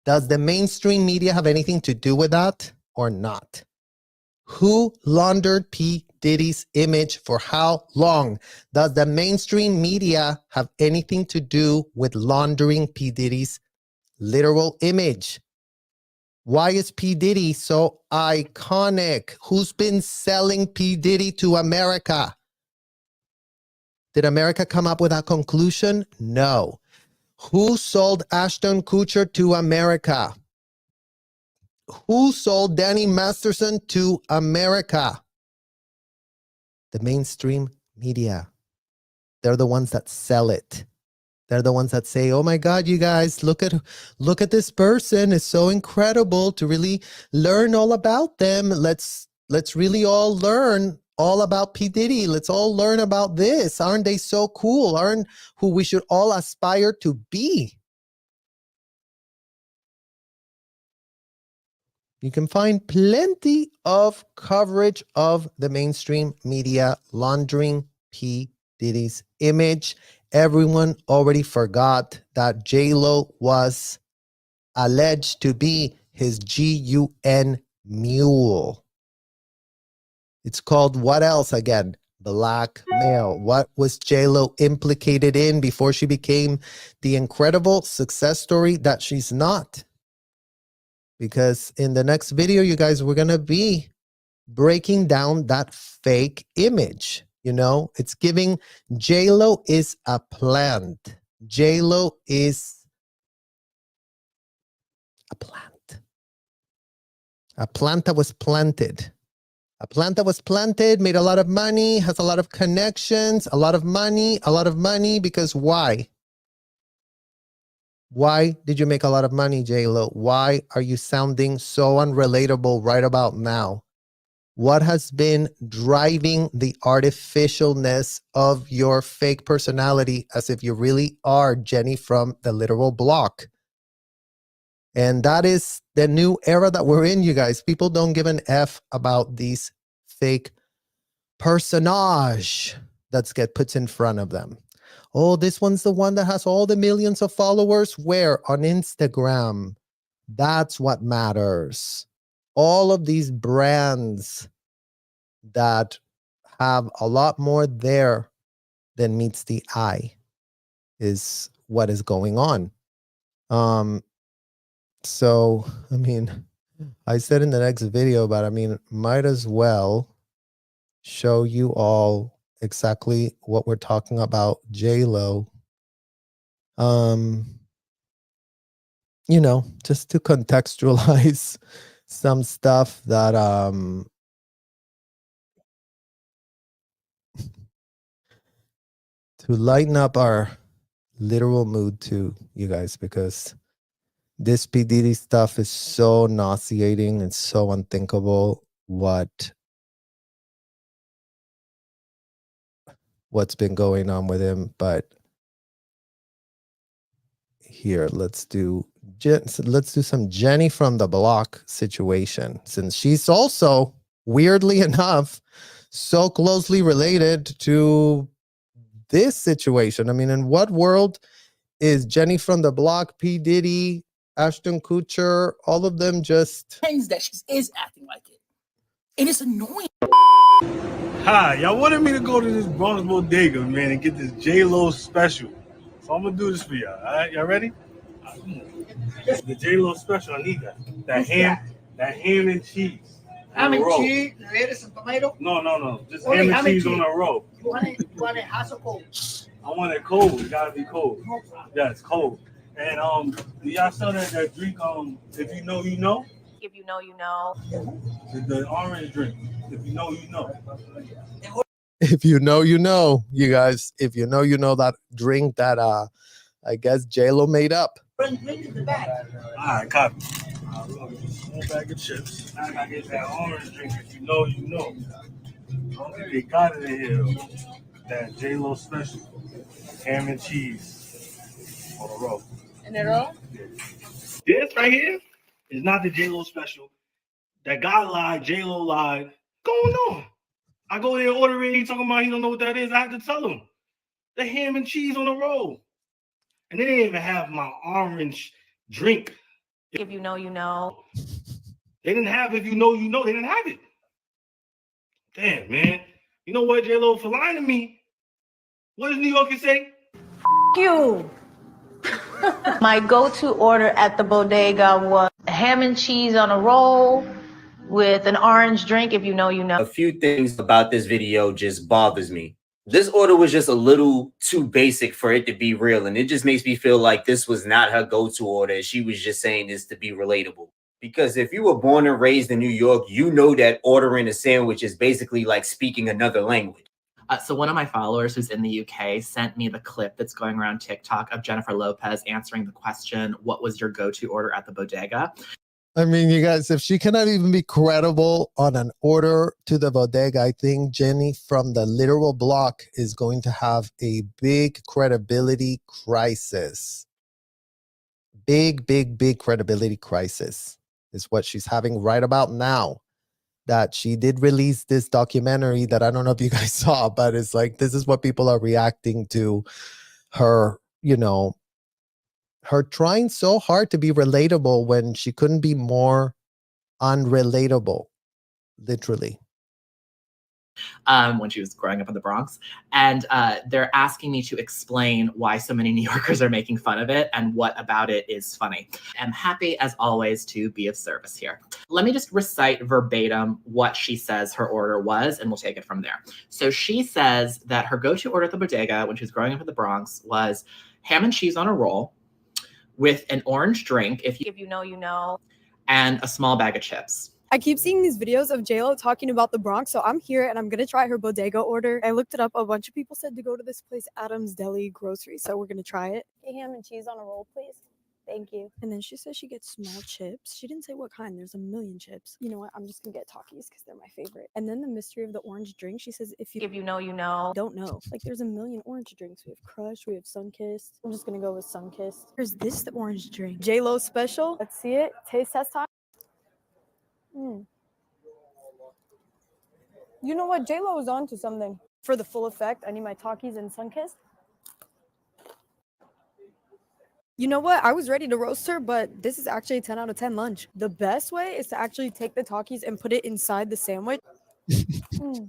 Does the mainstream media have anything to do with that or not? Who laundered P Diddy's image for how long? Does the mainstream media have anything to do with laundering P Diddy's literal image? Why is P Diddy so iconic? Who's been selling P Diddy to America? Did America come up with that conclusion? No. Who sold Ashton Kutcher to America? Who sold Danny Masterson to America? The mainstream media. They're the ones that sell it. They're the ones that say, oh my God, you guys, look at this person. It's so incredible to really learn all about them. Let's really all learn all about P. Diddy. Let's all learn about this. Aren't they so cool? Aren't who we should all aspire to be? You can find plenty of coverage of the mainstream media laundering P. Diddy's image. Everyone already forgot that J-Lo was alleged to be his GUN mule. It's called what else again? Blackmail. What was J-Lo implicated in before she became the incredible success story that she's not? Because in the next video, you guys, we're going to be breaking down that fake image. You know, it's giving J-Lo is a plant. J-Lo is a plant. A plant that was planted. A plant that was planted, made a lot of money, has a lot of connections, a lot of money, because why? Why did you make a lot of money, J-Lo? Why are you sounding so unrelatable right about now? What has been driving the artificialness of your fake personality as if you really are Jenny from the literal block? And that is the new era that we're in, you guys. People don't give an F about these fake personage that's get put in front of them. Oh, this one's the one that has all the millions of followers. Where? On Instagram. That's what matters. All of these brands that have a lot more there than meets the eye is what is going on. So, I mean, I said in the next video, but I mean, might as well show you all exactly what we're talking about J-Lo. You know, just to contextualize some stuff that to lighten up our literal mood too, you guys, because this P. Diddy stuff is so nauseating and so unthinkable what's been going on with him. But here, let's do some Jenny from the block situation, since she's also, weirdly enough, so closely related to this situation. I mean, in what world is Jenny from the block, P. Diddy, Ashton Kutcher, all of them just... That she is acting like it. And it's annoying. Hi, y'all wanted me to go to this Bronx Bodega, man, and get this J-Lo special. So I'm gonna do this for y'all. All right, y'all ready? All right, come on. The J-Lo special, I need that. That ham and cheese. Ham and cheese, some tomato? No. Just ham and cheese on a roll. You want it hot or cold? I want it cold. It gotta be cold. Yes, cold. And do y'all sell that drink? If you know, you know. If you know, you know. The orange drink. If you know, you know. If you know, you know, you guys. If you know, you know that drink that I guess J-Lo made up. Bring in the bag. All right, copy. Small bag of chips. I gotta get that orange drink. If you know, you know. I don't think they got it in here though. That J-Lo special. Ham and cheese on a roll. In a roll? This right here is not the J-Lo special. That guy lied, J-Lo lied. What's going on? I go there and order it. He talking about he don't know what that is. I have to tell him. The ham and cheese on the roll. And they didn't even have my orange drink. If you know, you know. They didn't have if you know, you know. They didn't have it. Damn, man. You know what, J-Lo, for lying to me, what does New Yorker say? You. My go-to order at the bodega was ham and cheese on a roll with an orange drink. If you know, you know. A few things about this video just bothers me. This order was just a little too basic for it to be real, and it just makes me feel like this was not her go-to order. She was just saying this to be relatable. Because if you were born and raised in New York, you know that ordering a sandwich is basically like speaking another language. So one of my followers who's in the UK sent me the clip that's going around TikTok of Jennifer Lopez answering the question, what was your go-to order at the bodega? I mean, you guys, if she cannot even be credible on an order to the bodega, I think Jenny from the literal block is going to have a big credibility crisis. Big credibility crisis is what she's having right about now. That she did release this documentary that I don't know if you guys saw, but it's like, this is what people are reacting to her, you know, her trying so hard to be relatable when she couldn't be more unrelatable, literally. When she was growing up in the Bronx. And they're asking me to explain why so many New Yorkers are making fun of it and what about it is funny. I'm happy, as always, to be of service here. Let me just recite verbatim what she says her order was, and we'll take it from there. So she says that her go-to order at the bodega when she was growing up in the Bronx was ham and cheese on a roll with an orange drink, if you know, you know, and a small bag of chips. I keep seeing these videos of J-Lo talking about the Bronx, so I'm here and I'm gonna try her bodega order. I looked it up. A bunch of people said to go to this place, Adam's Deli Grocery, so we're gonna try it. Ham and cheese on a roll, please. Thank you. And then she says she gets small chips. She didn't say what kind. There's a million chips. You know what? I'm just gonna get Takis because they're my favorite. And then the mystery of the orange drink. She says if you know, you know. Don't know. Like there's a million orange drinks. We have Crush. We have Sunkissed. I'm just gonna go with Sunkissed. Here's this the orange drink. J-Lo special. Let's see it. Taste test time. You know what? J-Lo is on to something. For the full effect, I need my Takis and Sunkissed. You know what? I was ready to roast her, but this is actually a 10 out of 10 lunch. The best way is to actually take the Takis and put it inside the sandwich. The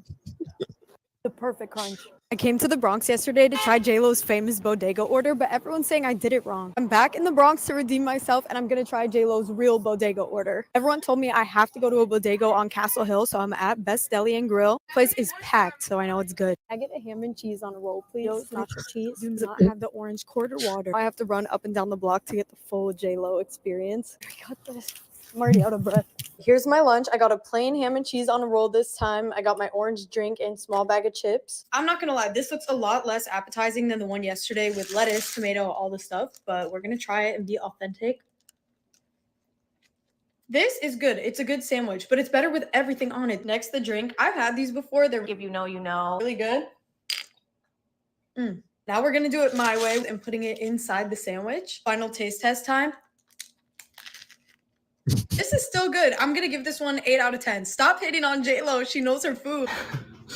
perfect crunch. I came to the Bronx yesterday to try J-Lo's famous bodega order, but everyone's saying I did it wrong. I'm back in the Bronx to redeem myself, and I'm gonna try J-Lo's real bodega order. Everyone told me I have to go to a bodega on Castle Hill, so I'm at Best Deli and Grill. Place is packed, so I know it's good. I get a ham and cheese on a roll, please. Nacho cheese. Do not have the orange quarter water. I have to run up and down the block to get the full J-Lo experience. I got this. I'm already out of breath. Here's my lunch. I got a plain ham and cheese on a roll this time. I got my orange drink and small bag of chips. I'm not gonna lie, this looks a lot less appetizing than the one yesterday with lettuce, tomato, all the stuff, but we're gonna try it and be authentic. This is good. It's a good sandwich, but it's better with everything on it. Next, the drink. I've had these before. They're If you know, you know. really good. Now we're gonna do it my way and putting it inside the sandwich. Final taste test time. This is still good. I'm gonna give this one 8 out of 10. Stop hating on J-Lo. She knows her food.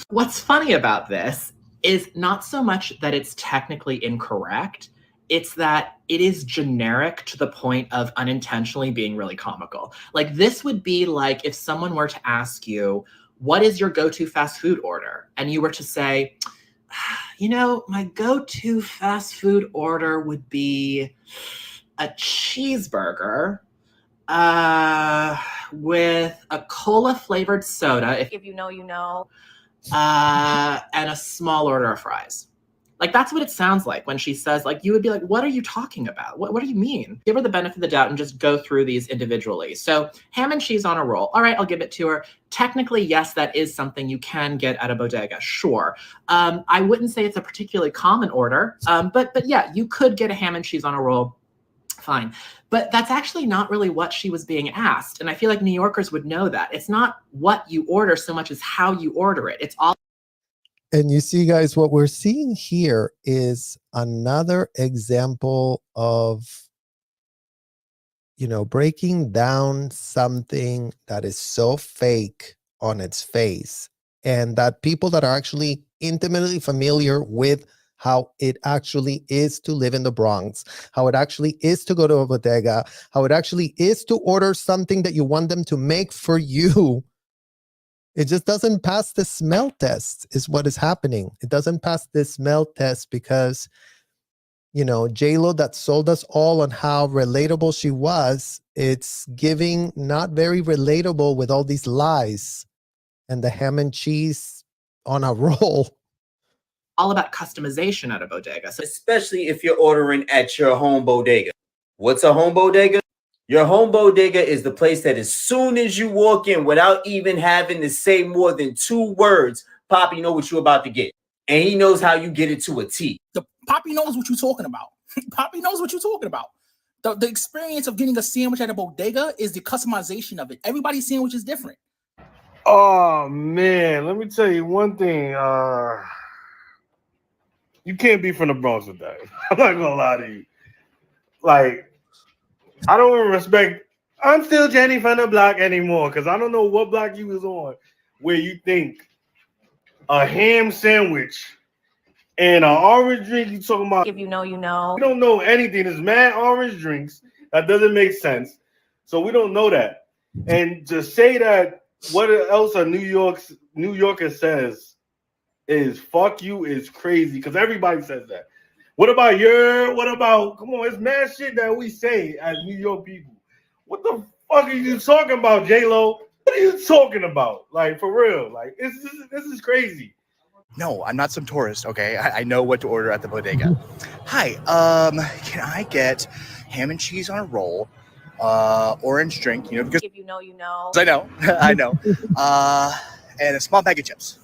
What's funny about this is not so much that it's technically incorrect, it's that it is generic to the point of unintentionally being really comical. Like this would be like if someone were to ask you, what is your go-to fast food order? And you were to say, you know, my go-to fast food order would be a cheeseburger with a cola-flavored soda, if you know, you know, and a small order of fries. Like, that's what it sounds like when she says, like, you would be like, what are you talking about? What do you mean? Give her the benefit of the doubt and just go through these individually. So ham and cheese on a roll. All right, I'll give it to her. Technically, yes, that is something you can get at a bodega, sure. I wouldn't say it's a particularly common order, but yeah, you could get a ham and cheese on a roll, fine. But that's actually not really what she was being asked. And I feel like New Yorkers would know that. It's not what you order so much as how you order it. It's all. And you see, guys, what we're seeing here is another example of, you know, breaking down something that is so fake on its face, and that people that are actually intimately familiar with how it actually is to live in the Bronx, how it actually is to go to a bodega, how it actually is to order something that you want them to make for you. It just doesn't pass the smell test is what is happening. It doesn't pass the smell test because, you know, J-Lo that sold us all on how relatable she was, it's giving not very relatable with all these lies and the ham and cheese on a roll. All about customization at a bodega. So Especially if you're ordering at your home bodega. What's a home bodega? Your home bodega is the place that as soon as you walk in, without even having to say more than 2 words, Poppy know what you're about to get. And he knows how you get it to a T. The Poppy knows what you're talking about. Poppy knows what you're talking about. The experience of getting a sandwich at a bodega is the customization of it. Everybody's sandwich is different. Oh man, let me tell you one thing. You can't be from the Bronx with that. I'm not gonna lie to you. Like, I don't even respect. I'm still Jenny from the block anymore because I don't know what block you was on where you think a ham sandwich and an orange drink you talking about. If you know, you know. We don't know anything. There's mad orange drinks. That doesn't make sense. So we don't know that. And to say that what else a New Yorker says is fuck you is crazy because everybody says that. What about come on, it's mad shit that we say as New York people. What the fuck are you talking about, J-Lo? What are you talking about? Like, for real. Like, this is crazy. No, I'm not some tourist, okay? I know what to order at the bodega. Hi, can I get ham and cheese on a roll, orange drink, you know, because If you know, you know. I know, I know, and a small bag of chips.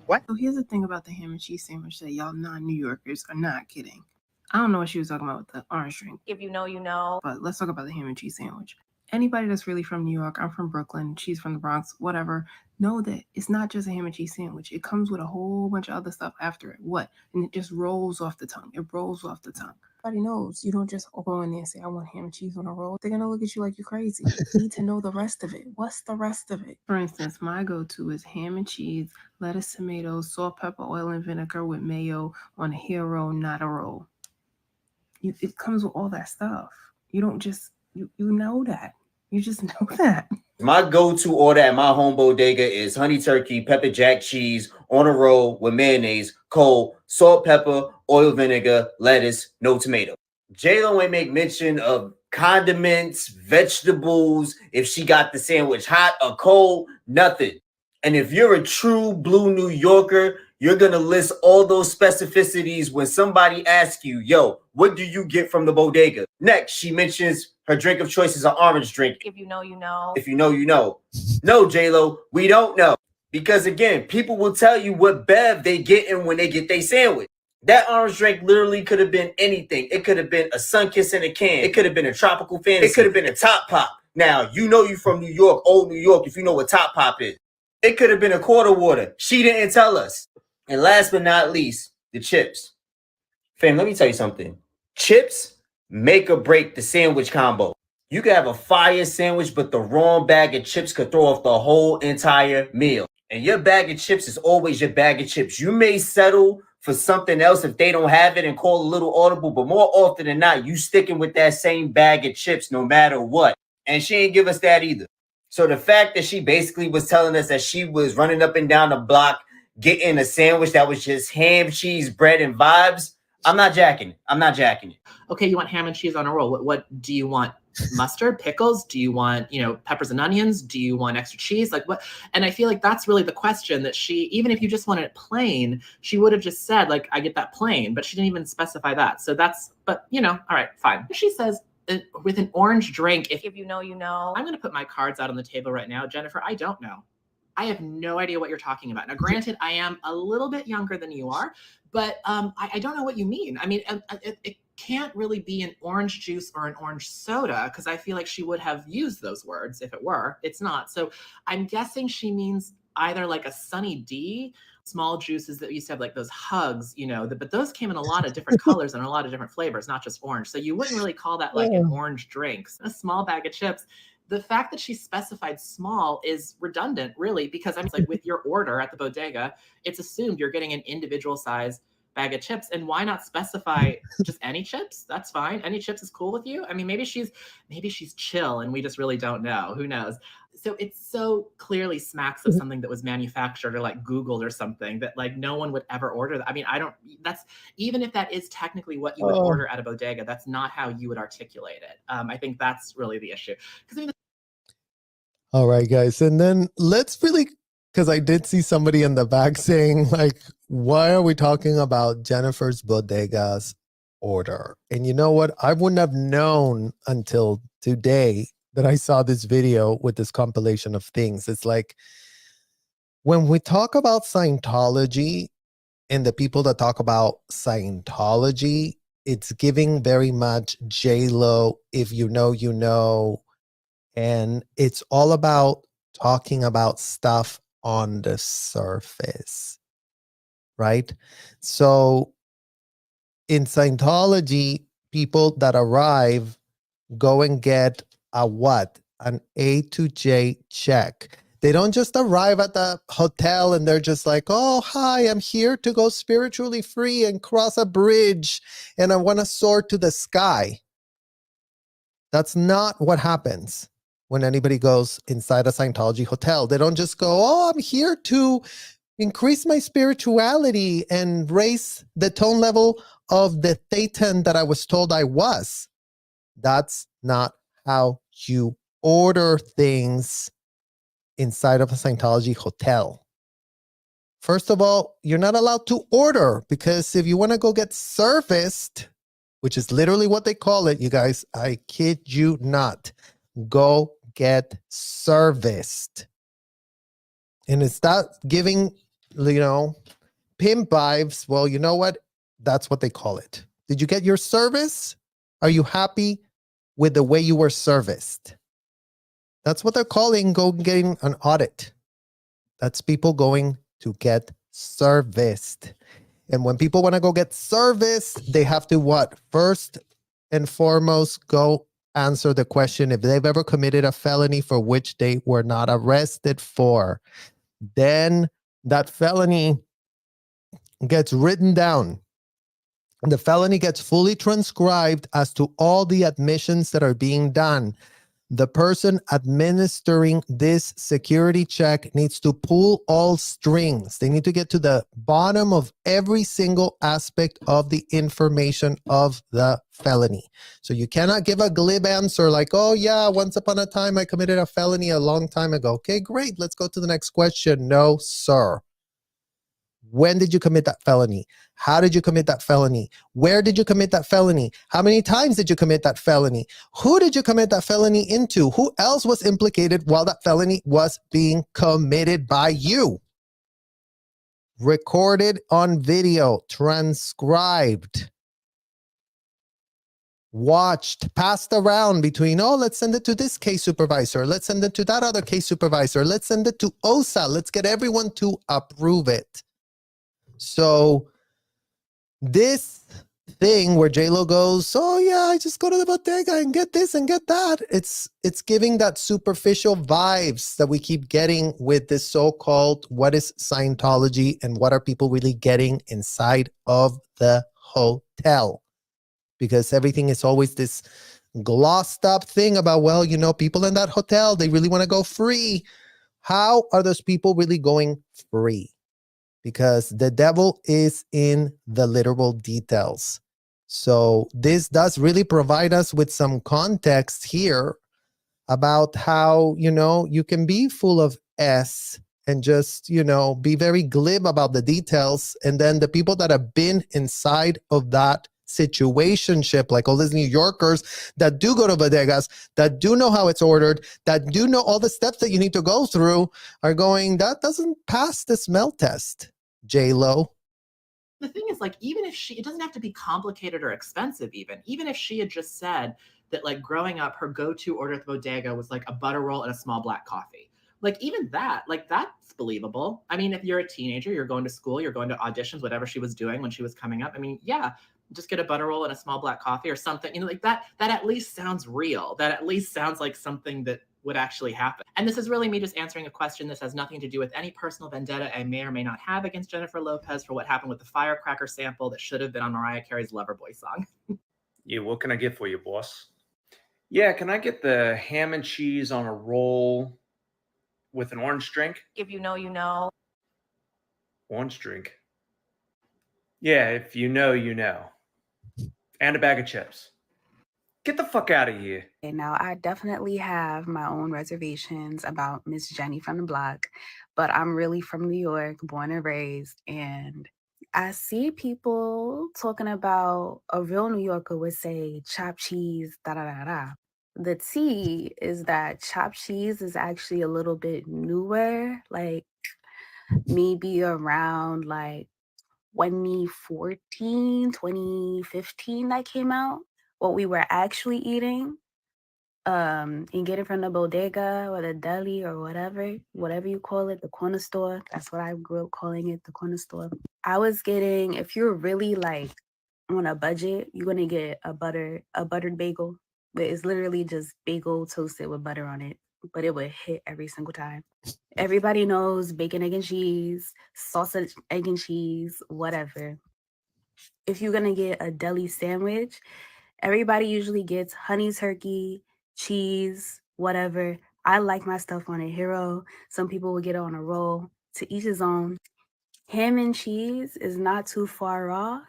What? So here's the thing about the ham and cheese sandwich that y'all non-New Yorkers are not kidding. I don't know what she was talking about with the orange drink. If you know, you know. But let's talk about the ham and cheese sandwich. Anybody that's really from New York, I'm from Brooklyn, she's from the Bronx, whatever, know that it's not just a ham and cheese sandwich. It comes with a whole bunch of other stuff after it. What? And it just rolls off the tongue. It rolls off the tongue. Everybody knows you don't just go in there and say, I want ham and cheese on a roll. They're going to look at you like you're crazy. You need to know the rest of it. What's the rest of it? For instance, my go-to is ham and cheese, lettuce, tomatoes, salt, pepper, oil, and vinegar with mayo on a hero, not a roll. It comes with all that stuff. You don't just, you know that. You just know that. My go-to order at my home bodega is honey turkey, pepper jack cheese on a roll with mayonnaise, cold, salt, pepper, oil, vinegar, lettuce, no tomato. J-Lo ain't make mention of condiments, vegetables, if she got the sandwich hot or cold, nothing. And if you're a true blue New Yorker, you're going to list all those specificities when somebody asks you, yo, what do you get from the bodega? Next, she mentions her drink of choice is an orange drink. If you know, you know. If you know, you know. No, J-Lo, we don't know. Because again, people will tell you what bev they getting when they get their sandwich. That orange drink literally could have been anything. It could have been a Sunkiss in a can. It could have been a tropical fantasy. It could have been a Top Pop. Now, you know you from New York, old New York, if you know what Top Pop is. It could have been a quarter water. She didn't tell us. And last but not least, the chips. Fam, let me tell you something. Chips make or break the sandwich combo. You could have a fire sandwich, but the wrong bag of chips could throw off the whole entire meal. And your bag of chips is always your bag of chips. You may settle for something else if they don't have it and call a little audible, but more often than not, you sticking with that same bag of chips no matter what. And she ain't give us that either. So the fact that she basically was telling us that she was running up and down the block getting a sandwich that was just ham, cheese, bread, and vibes, I'm not jacking it. I'm not jacking it. Okay, you want ham and cheese on a roll. What do you want? Mustard, pickles? Do you want, peppers and onions? Do you want extra cheese? Like what? And I feel like that's really the question that she, even if you just wanted it plain, she would have just said, like, I get that plain, but she didn't even specify that. So all right, fine. She says, with an orange drink, if you know, you know. I'm going to put my cards out on the table right now. Jennifer, I don't know. I have no idea what you're talking about. Now, granted, I am a little bit younger than you are, but I don't know what you mean. I mean, it can't really be an orange juice or an orange soda, because I feel like she would have used those words if it were. It's not. So I'm guessing she means either like a Sunny D, small juices that used to have like those hugs, but those came in a lot of different colors and a lot of different flavors, not just orange. So you wouldn't really call that like an orange drink. A small bag of chips. The fact that she specified small is redundant, really, because I'm like, with your order at the bodega, it's assumed you're getting an individual size bag of chips. And why not specify just any chips? That's fine. Any chips is cool with you. I mean, maybe she's chill and we just really don't know. Who knows? So it so clearly smacks of something that was manufactured or like Googled or something that like no one would ever order that. I mean, that's, even if that is technically what you would order at a bodega, that's not how you would articulate it. I think that's really the issue. All right, guys. And then because I did see somebody in the back saying, like, why are we talking about Jennifer's Bodega's order? And you know what? I wouldn't have known until today that I saw this video with this compilation of things. It's like, when we talk about Scientology and the people that talk about Scientology, it's giving very much J-Lo, if you know, you know. And it's all about talking about stuff on the surface, right? So in Scientology, people that arrive go and get a what? An A to J check. They don't just arrive at the hotel and they're just like, oh, hi, I'm here to go spiritually free and cross a bridge and I want to soar to the sky. That's not what happens when anybody goes inside a Scientology hotel. They don't just go, oh, I'm here to increase my spirituality and raise the tone level of the Thetan that I was told I was. That's not how you order things inside of a Scientology hotel. First of all, you're not allowed to order, because if you want to go get serviced, which is literally what they call it, you guys, I kid you not, go get serviced. And it's not giving, pimp vibes. Well, you know what? That's what they call it. Did you get your service? Are you happy with the way you were serviced? That's what they're calling getting an audit. That's people going to get serviced. And when people want to go get serviced, they have to what? First and foremost, go answer the question if they've ever committed a felony for which they were not arrested for. Then that felony gets written down. The felony gets fully transcribed as to all the admissions that are being done. The person administering this security check needs to pull all strings. They need to get to the bottom of every single aspect of the information of the felony. So you cannot give a glib answer like, oh yeah, once upon a time I committed a felony a long time ago. Okay, great. Let's go to the next question. No, sir. When did you commit that felony? How did you commit that felony? Where did you commit that felony? How many times did you commit that felony? Who did you commit that felony into? Who else was implicated while that felony was being committed by you? Recorded on video, transcribed, watched, passed around between, oh, let's send it to this case supervisor. Let's send it to that other case supervisor. Let's send it to OSA. Let's get everyone to approve it. So this thing where J-Lo goes, oh yeah, I just go to the bodega and get this and get that. It's giving that superficial vibes that we keep getting with this so-called what is Scientology and what are people really getting inside of the hotel. Because everything is always this glossed up thing about, well, you know, people in that hotel, they really want to go free. How are those people really going free? Because the devil is in the literal details. So this does really provide us with some context here about how, you know, you can be full of S and just, you know, be very glib about the details. And then the people that have been inside of that situationship, like all these New Yorkers that do go to bodegas, that do know how it's ordered, that do know all the steps that you need to go through, are going, that doesn't pass the smell test, J-Lo. The thing is, like, even if it doesn't have to be complicated or expensive, even if she had just said that, like, growing up, her go-to order at the bodega was like a butter roll and a small black coffee. Like, even that, like, that's believable. I mean, if you're a teenager, you're going to school, you're going to auditions, whatever she was doing when she was coming up. I mean, yeah, just get a butter roll and a small black coffee or something, you know, like that at least sounds real. That at least sounds like something that would actually happen. And this is really me just answering a question. This has nothing to do with any personal vendetta I may or may not have against Jennifer Lopez for what happened with the firecracker sample that should have been on Mariah Carey's Loverboy song. Yeah, what can I get for you, boss? Yeah, can I get the ham and cheese on a roll with an orange drink? If you know, you know. Orange drink? Yeah, if you know, you know. And a bag of chips. Get the fuck out of here. Now, I definitely have my own reservations about Miss Jenny from the block, but I'm really from New York, born and raised, and I see people talking about a real New Yorker would say chopped cheese, da-da-da-da. The tea is that chopped cheese is actually a little bit newer, like maybe around like 2014, 2015 that came out. What we were actually eating and getting from the bodega or the deli or whatever you call it, the corner store. That's what I grew up calling it, the corner store. I was getting, if you're really like on a budget, you're gonna get a buttered bagel. But it's literally just bagel toasted with butter on it. But it would hit every single time. Everybody knows bacon, egg, and cheese, sausage, egg, and cheese, whatever. If you're gonna get a deli sandwich, everybody usually gets honey turkey, cheese, whatever. I like my stuff on a hero. Some people will get it on a roll. To each his own. Ham and cheese is not too far off.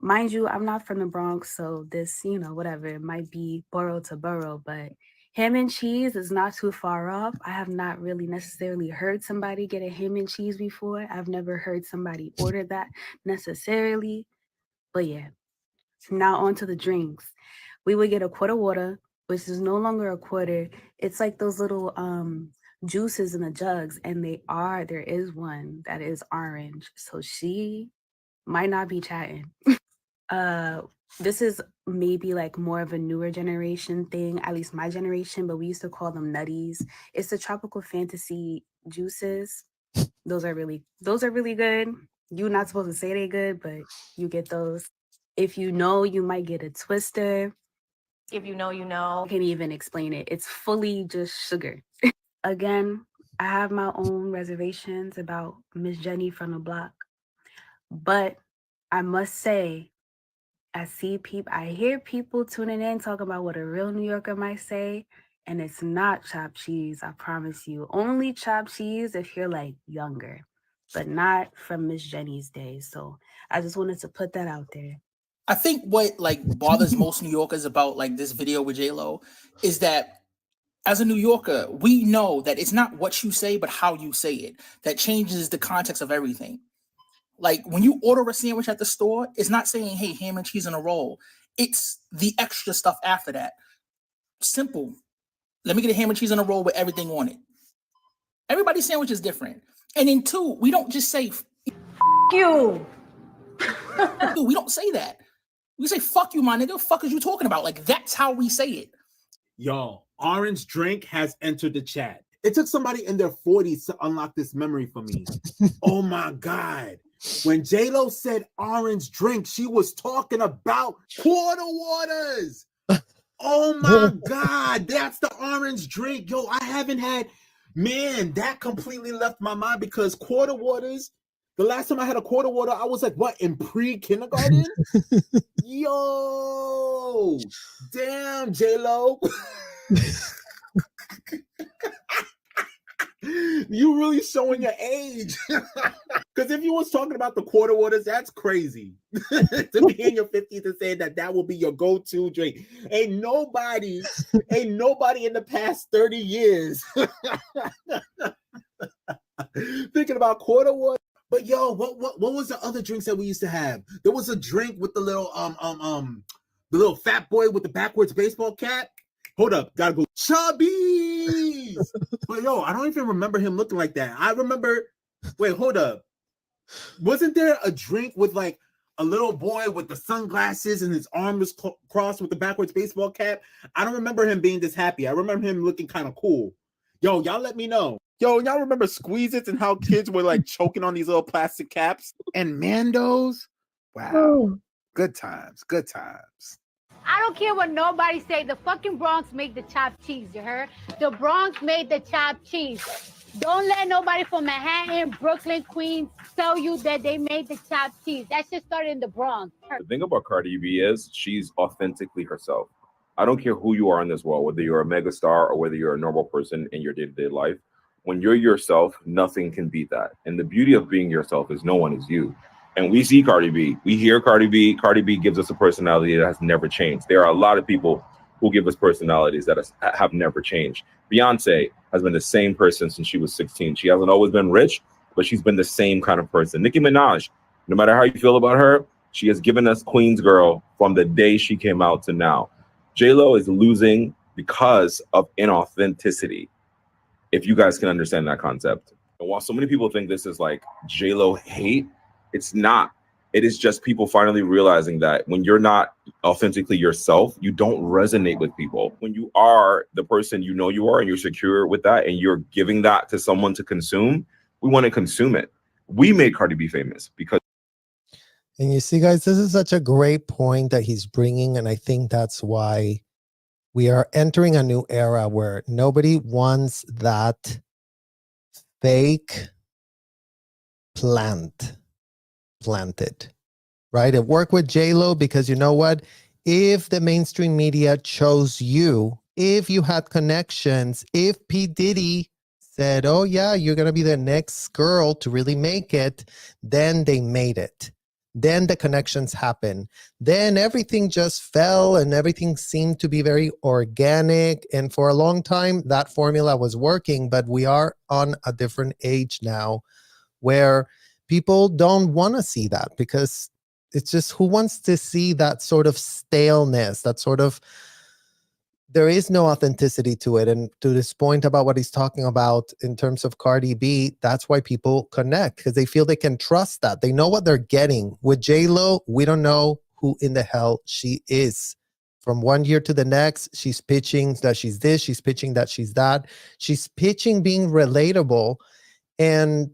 Mind you, I'm not from the Bronx, so this, you know, whatever, it might be borough to borough, but ham and cheese is not too far off. I have not really necessarily heard somebody get a ham and cheese before. I've never heard somebody order that necessarily, but yeah. Now on to the drinks. We would get a quart of water, which is no longer a quarter. It's like those little juices in the jugs, and there is one that is orange. So she might not be chatting. This is maybe like more of a newer generation thing, at least my generation, but we used to call them nutties. It's the tropical fantasy juices. Those are really good. You're not supposed to say they're good, but you get those. If you know, you might get a twister. If you know, you know. I can't even explain it. It's fully just sugar. Again, I have my own reservations about Miss Jenny from the block. But I must say, I hear people tuning in talking about what a real New Yorker might say, and it's not chopped cheese, I promise you. Only chopped cheese if you're like younger, but not from Miss Jenny's days. So I just wanted to put that out there. I think what like bothers most New Yorkers about like this video with J-Lo is that as a New Yorker, we know that it's not what you say, but how you say it that changes the context of everything. Like when you order a sandwich at the store, it's not saying, hey, ham and cheese on a roll. It's the extra stuff after that. Simple. Let me get a ham and cheese on a roll with everything on it. Everybody's sandwich is different. And then two, we don't just say, you. We don't say that. We say, fuck you, my nigga. What the fuck is you talking about? Like, that's how we say it. Yo, Orange Drink has entered the chat. It took somebody in their 40s to unlock this memory for me. Oh my God. When J-Lo said orange drink, she was talking about quarter waters. Oh my God, that's the orange drink. Yo, I haven't had, man, that completely left my mind because quarter waters, The last time I had a quarter water, I was like, what, in pre-kindergarten? Yo, damn, J-Lo. You really showing your age. Because if you was talking about the quarter waters, that's crazy. To be in your 50s and saying that will be your go-to drink. Ain't nobody in the past 30 years thinking about quarter water. But yo, what was the other drinks that we used to have? There was a drink with the little the little fat boy with the backwards baseball cap. Hold up, gotta go. Chubbies. But yo, I don't even remember him looking like that. I remember. Wait, hold up. Wasn't there a drink with like a little boy with the sunglasses and his arm was crossed with the backwards baseball cap? I don't remember him being this happy. I remember him looking kind of cool. Yo, y'all let me know. Yo, y'all remember Squeeze-Its and how kids were like choking on these little plastic caps? And Mandos? Wow. Good times. Good times. I don't care what nobody say. The fucking Bronx made the chopped cheese, you heard? The Bronx made the chopped cheese. Don't let nobody from Manhattan, Brooklyn, Queens tell you that they made the chopped cheese. That shit started in the Bronx. The thing about Cardi B is she's authentically herself. I don't care who you are in this world, whether you're a megastar or whether you're a normal person in your day-to-day life. When you're yourself, nothing can beat that. And the beauty of being yourself is no one is you. And we see Cardi B, we hear Cardi B. Cardi B gives us a personality that has never changed. There are a lot of people who give us personalities that have never changed. Beyonce has been the same person since she was 16. She hasn't always been rich, but she's been the same kind of person. Nicki Minaj, no matter how you feel about her, she has given us Queen's Girl from the day she came out to now. J-Lo is losing because of inauthenticity, if you guys can understand that concept. And while so many people think this is like J-Lo hate, it's not. It is just people finally realizing that when you're not authentically yourself, you don't resonate with people. When you are the person you know you are and you're secure with that and you're giving that to someone to consume, we want to consume it. We made Cardi B famous because. And you see, guys, this is such a great point that he's bringing. And I think that's why we are entering a new era where nobody wants that fake planted, right? It worked with J-Lo because you know what? If the mainstream media chose you, if you had connections, if P Diddy said, oh yeah, you're going to be the next girl to really make it, then they made it. Then the connections happen. Then everything just fell and everything seemed to be very organic. And for a long time, that formula was working, but we are on a different age now where people don't want to see that because it's just, who wants to see that sort of staleness, that sort of, there is no authenticity to it. And to this point about what he's talking about in terms of Cardi B, that's why people connect, because they feel they can trust that. They know what they're getting. With J-Lo, we don't know who in the hell she is. From one year to the next, she's pitching that she's this, she's pitching that she's that. She's pitching being relatable, and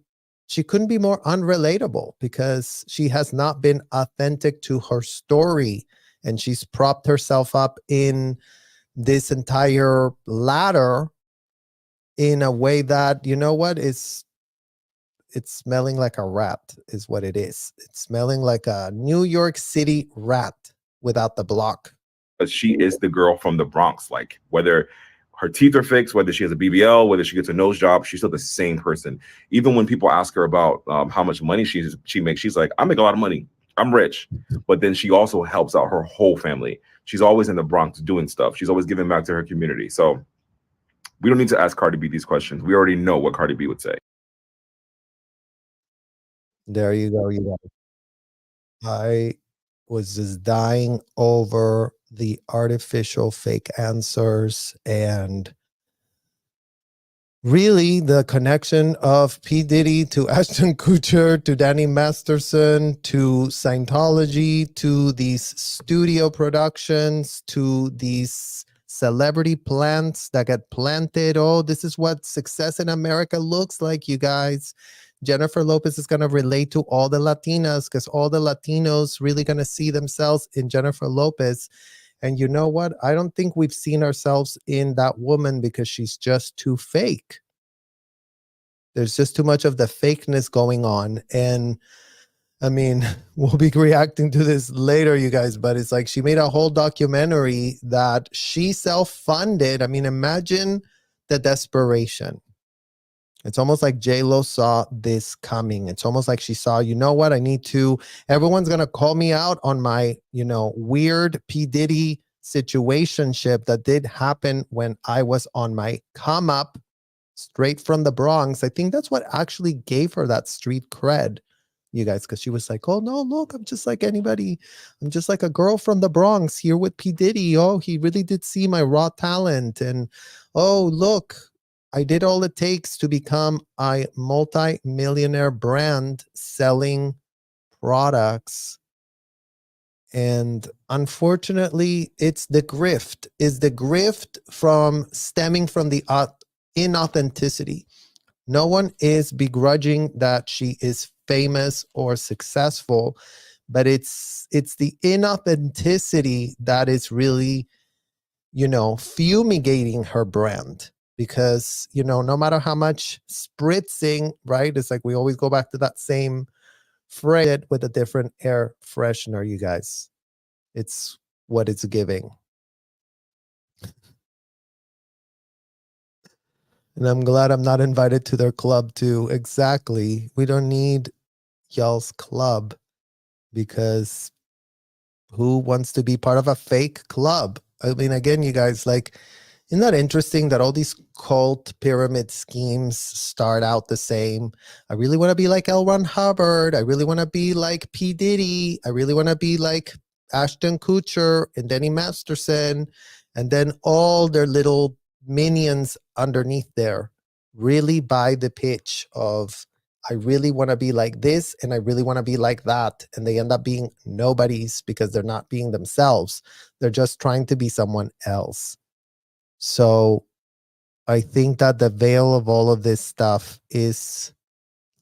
she couldn't be more unrelatable because she has not been authentic to her story, and she's propped herself up in this entire ladder in a way that, you know what, it's smelling like a rat is what it is. It's smelling like a New York City rat without the block. But she is the girl from the Bronx. Like, whether her teeth are fixed, whether she has a BBL, whether she gets a nose job, she's still the same person. Even when people ask her about how much money she makes, she's like, I make a lot of money. I'm rich. But then she also helps out her whole family. She's always in the Bronx doing stuff. She's always giving back to her community. So we don't need to ask Cardi B these questions. We already know what Cardi B would say. There you go. I was just dying over the artificial fake answers and really the connection of P Diddy to Ashton Kutcher to Danny Masterson to Scientology to these studio productions to these celebrity plants that get planted. Oh, this is what success in America looks like, you guys. Jennifer Lopez is going to relate to all the Latinas because all the Latinos really going to see themselves in Jennifer Lopez. And you know what? I don't think we've seen ourselves in that woman because she's just too fake. There's just too much of the fakeness going on. And I mean, we'll be reacting to this later, you guys, but it's like she made a whole documentary that she self-funded. I mean, imagine the desperation. It's almost like J-Lo saw this coming. It's almost like she saw, you know what, everyone's going to call me out on my, weird P Diddy situationship that did happen when I was on my come up straight from the Bronx. I think that's what actually gave her that street cred, you guys, because she was like, oh no, look, I'm just like anybody. I'm just like a girl from the Bronx here with P Diddy. Oh, he really did see my raw talent. And oh, look, I did all it takes to become a multi-millionaire brand selling products. And unfortunately, it's the grift. Is the grift stemming from the inauthenticity. No one is begrudging that she is famous or successful, but it's the inauthenticity that is really, fumigating her brand. Because, no matter how much spritzing, right? It's like we always go back to that same phrase with a different air freshener, you guys. It's what it's giving. And I'm glad I'm not invited to their club too. Exactly. We don't need y'all's club, because who wants to be part of a fake club? I mean, again, you guys, like, isn't that interesting that all these cult pyramid schemes start out the same? I really want to be like L. Ron Hubbard. I really want to be like P. Diddy. I really want to be like Ashton Kutcher and Danny Masterson. And then all their little minions underneath there really buy the pitch of, I really want to be like this and I really want to be like that. And they end up being nobodies because they're not being themselves. They're just trying to be someone else. So I think that the veil of all of this stuff is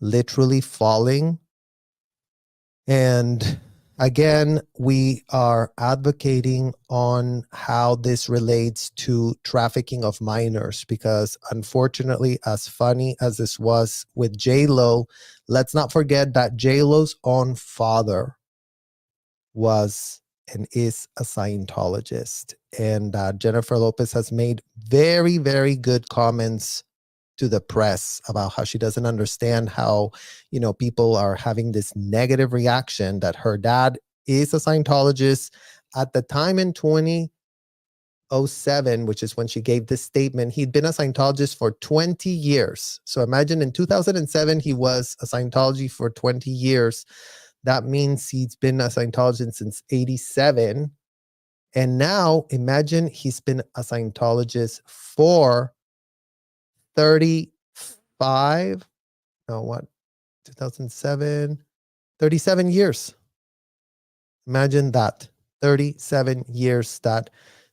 literally falling. And again, we are advocating on how this relates to trafficking of minors, because unfortunately, as funny as this was with J-Lo, let's not forget that J-Lo's own father was and is a Scientologist. And Jennifer Lopez has made very, very good comments to the press about how she doesn't understand how, people are having this negative reaction that her dad is a Scientologist. At the time in 2007, which is when she gave this statement, he'd been a Scientologist for 20 years. So imagine in 2007, he was a Scientology for 20 years. That means he's been a Scientologist since 87. And now imagine he's been a Scientologist for 37 years. Imagine that. 37 years that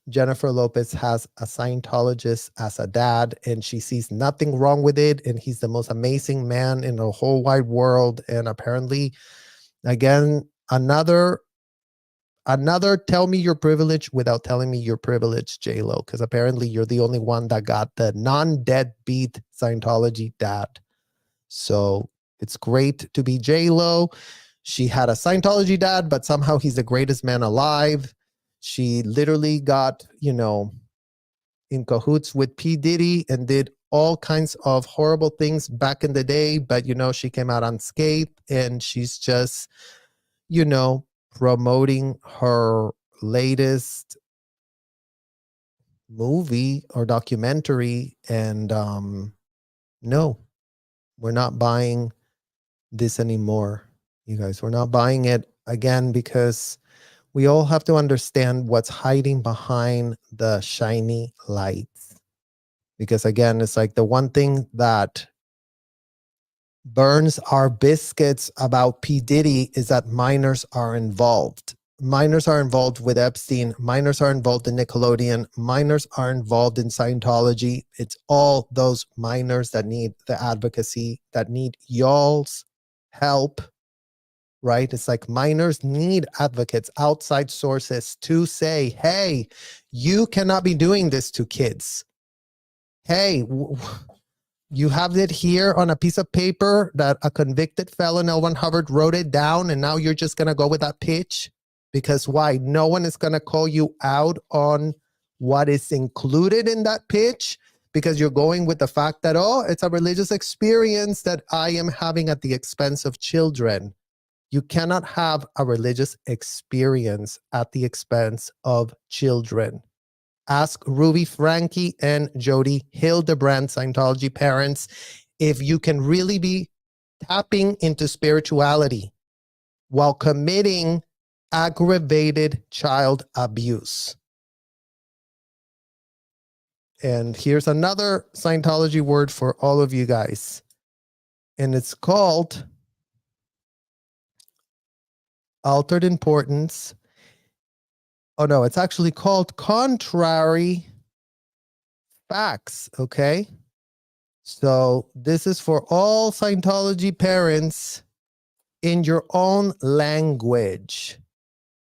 Jennifer Lopez has a Scientologist as a dad, and she sees nothing wrong with it. And he's the most amazing man in the whole wide world. And apparently, again, another tell me your privilege without telling me your privilege, J-Lo, because apparently you're the only one that got the non-deadbeat Scientology dad. So it's great to be J-Lo. She had a Scientology dad, but somehow he's the greatest man alive. She literally got, in cahoots with P. Diddy and did all kinds of horrible things back in the day. But, she came out unscathed, and she's just, promoting her latest movie or documentary. And no, we're not buying this anymore, you guys. We're not buying it again, because we all have to understand what's hiding behind the shiny lights. Because again, it's like the one thing that burns our biscuits about P. Diddy is that minors are involved. Minors are involved with Epstein. Minors are involved in Nickelodeon. Minors are involved in Scientology. It's all those minors that need the advocacy, that need y'all's help, right? It's like minors need advocates, outside sources to say, hey, you cannot be doing this to kids. Hey, You have it here on a piece of paper that a convicted felon, L1 Hubbard, wrote it down, and now you're just going to go with that pitch? Because why? No one is going to call you out on what is included in that pitch, because you're going with the fact that, oh, it's a religious experience that I am having at the expense of children. You cannot have a religious experience at the expense of children. Ask Ruby Frankie and Jody Hildebrand, Scientology parents, if you can really be tapping into spirituality while committing aggravated child abuse. And here's another Scientology word for all of you guys. And it's called altered importance. Oh no, it's actually called contrary facts, okay? So this is for all Scientology parents in your own language.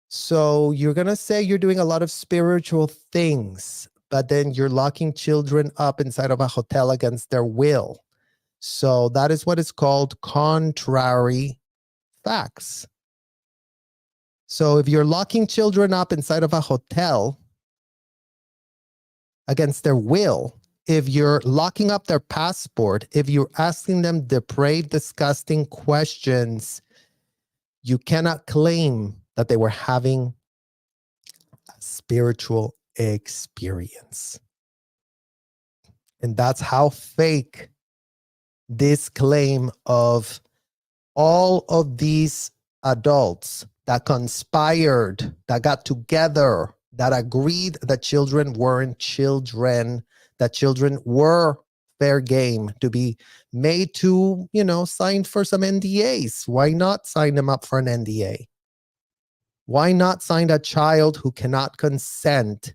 So you're going to say you're doing a lot of spiritual things, but then you're locking children up inside of a hotel against their will. So that is what is called contrary facts. So if you're locking children up inside of a hotel against their will, if you're locking up their passport, if you're asking them depraved, disgusting questions, you cannot claim that they were having a spiritual experience. And that's how fake this claim of all of these adults that conspired, that got together, that agreed that children weren't children, that children were fair game to be made to, sign for some NDAs. Why not sign them up for an NDA? Why not sign a child who cannot consent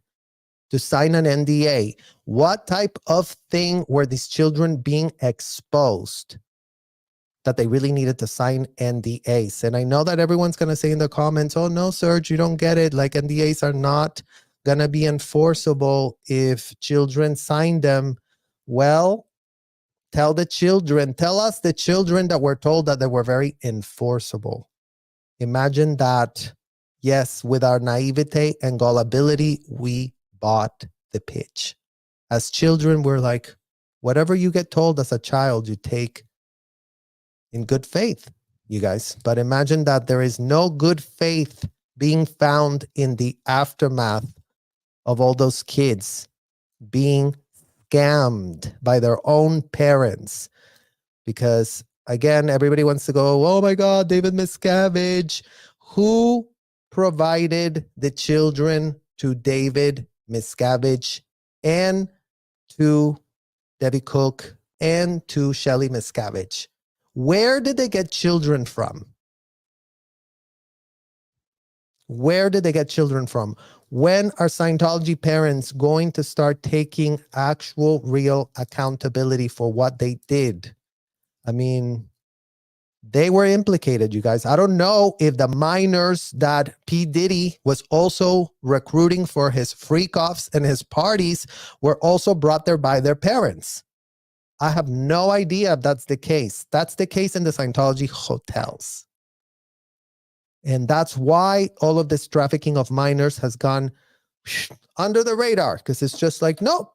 to sign an NDA? What type of thing were these children being exposed that they really needed to sign NDAs? And I know that everyone's going to say in the comments, oh no, Serge, you don't get it. Like NDAs are not going to be enforceable if children sign them. Well, tell us the children that were told that they were very enforceable. Imagine that. Yes, with our naivete and gullibility, we bought the pitch. As children, we're like, whatever you get told as a child, you take in good faith, you guys. But imagine that there is no good faith being found in the aftermath of all those kids being scammed by their own parents. Because again, everybody wants to go, oh my God, David Miscavige. Who provided the children to David Miscavige and to Debbie Cook and to Shelley Miscavige? Where did they get children from? Where did they get children from? When are Scientology parents going to start taking actual, real accountability for what they did? I mean, they were implicated, you guys. I don't know if the minors that P Diddy was also recruiting for his freak-offs and his parties were also brought there by their parents. I have no idea if that's the case. That's the case in the Scientology hotels. And that's why all of this trafficking of minors has gone under the radar, because it's just like, no,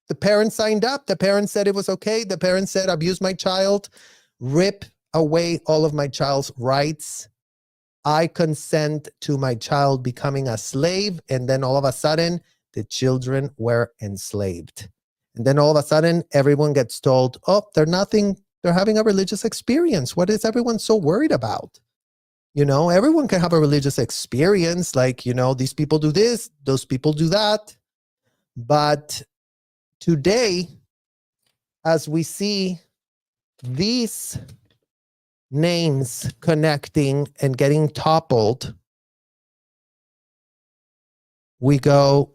the parents signed up. The parents said it was okay. The parents said, abuse my child, rip away all of my child's rights. I consent to my child becoming a slave. And then all of a sudden, the children were enslaved. And then all of a sudden, everyone gets told, oh, they're having a religious experience. What is everyone so worried about? Everyone can have a religious experience. Like, these people do this, those people do that. But today, as we see these names connecting and getting toppled, we go,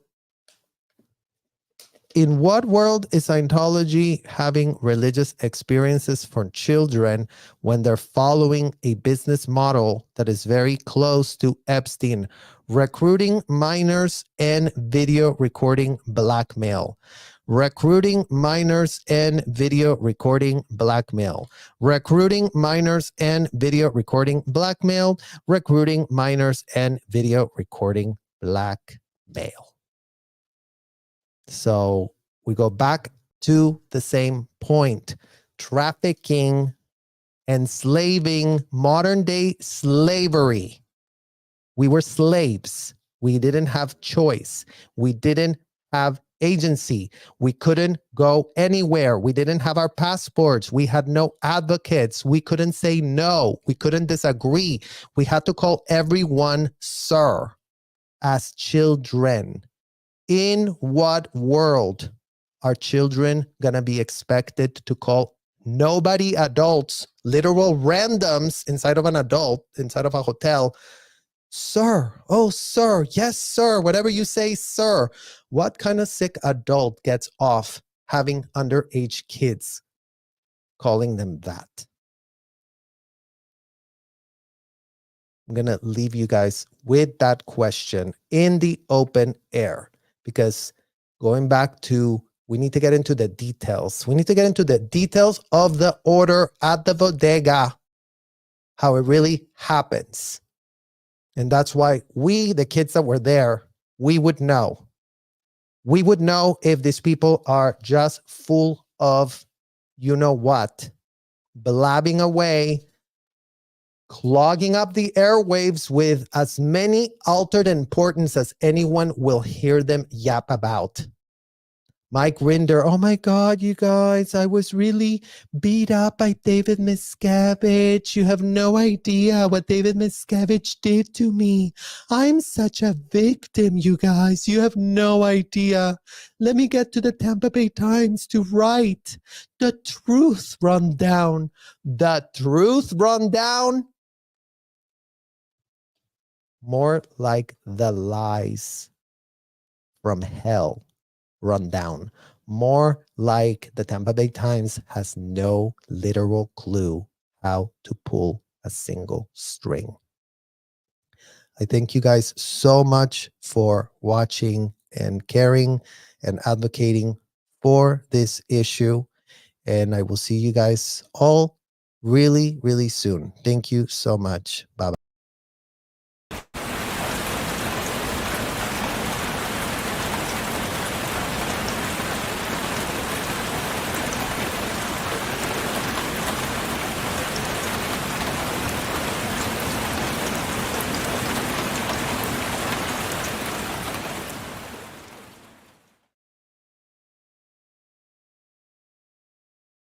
in what world is Scientology having religious experiences for children when they're following a business model that is very close to Epstein, recruiting minors and video recording blackmail? recruiting minors and video recording blackmail, recruiting minors and video recording blackmail, recruiting minors and video recording blackmail. So we go back to the same point. Trafficking, enslaving, modern day slavery. We were slaves. We didn't have choice. We didn't have agency. We couldn't go anywhere. We didn't have our passports. We had no advocates. We couldn't say no. We couldn't disagree. We had to call everyone sir as children. In what world are children gonna be expected to call nobody adults, literal randoms inside of an adult, inside of a hotel, sir? Oh, sir. Yes, sir. Whatever you say, sir. What kind of sick adult gets off having underage kids calling them that? I'm going to leave you guys with that question in the open air, because going back to, we need to get into the details. We need to get into the details of the order at the bodega, how it really happens. And that's why we, the kids that were there, we would know. We would know if these people are just full of, you know what, blabbing away, clogging up the airwaves with as many altered importance as anyone will hear them yap about. Mike Rinder, oh my God, you guys, I was really beat up by David Miscavige. You have no idea what David Miscavige did to me. I'm such a victim, you guys. You have no idea. Let me get to the Tampa Bay Times to write the truth rundown. The truth rundown? More like the lies from hell rundown. More like the Tampa Bay Times has no literal clue how to pull a single string. I thank you guys so much for watching and caring and advocating for this issue. And I will see you guys all really, really soon. Thank you so much. Bye-bye.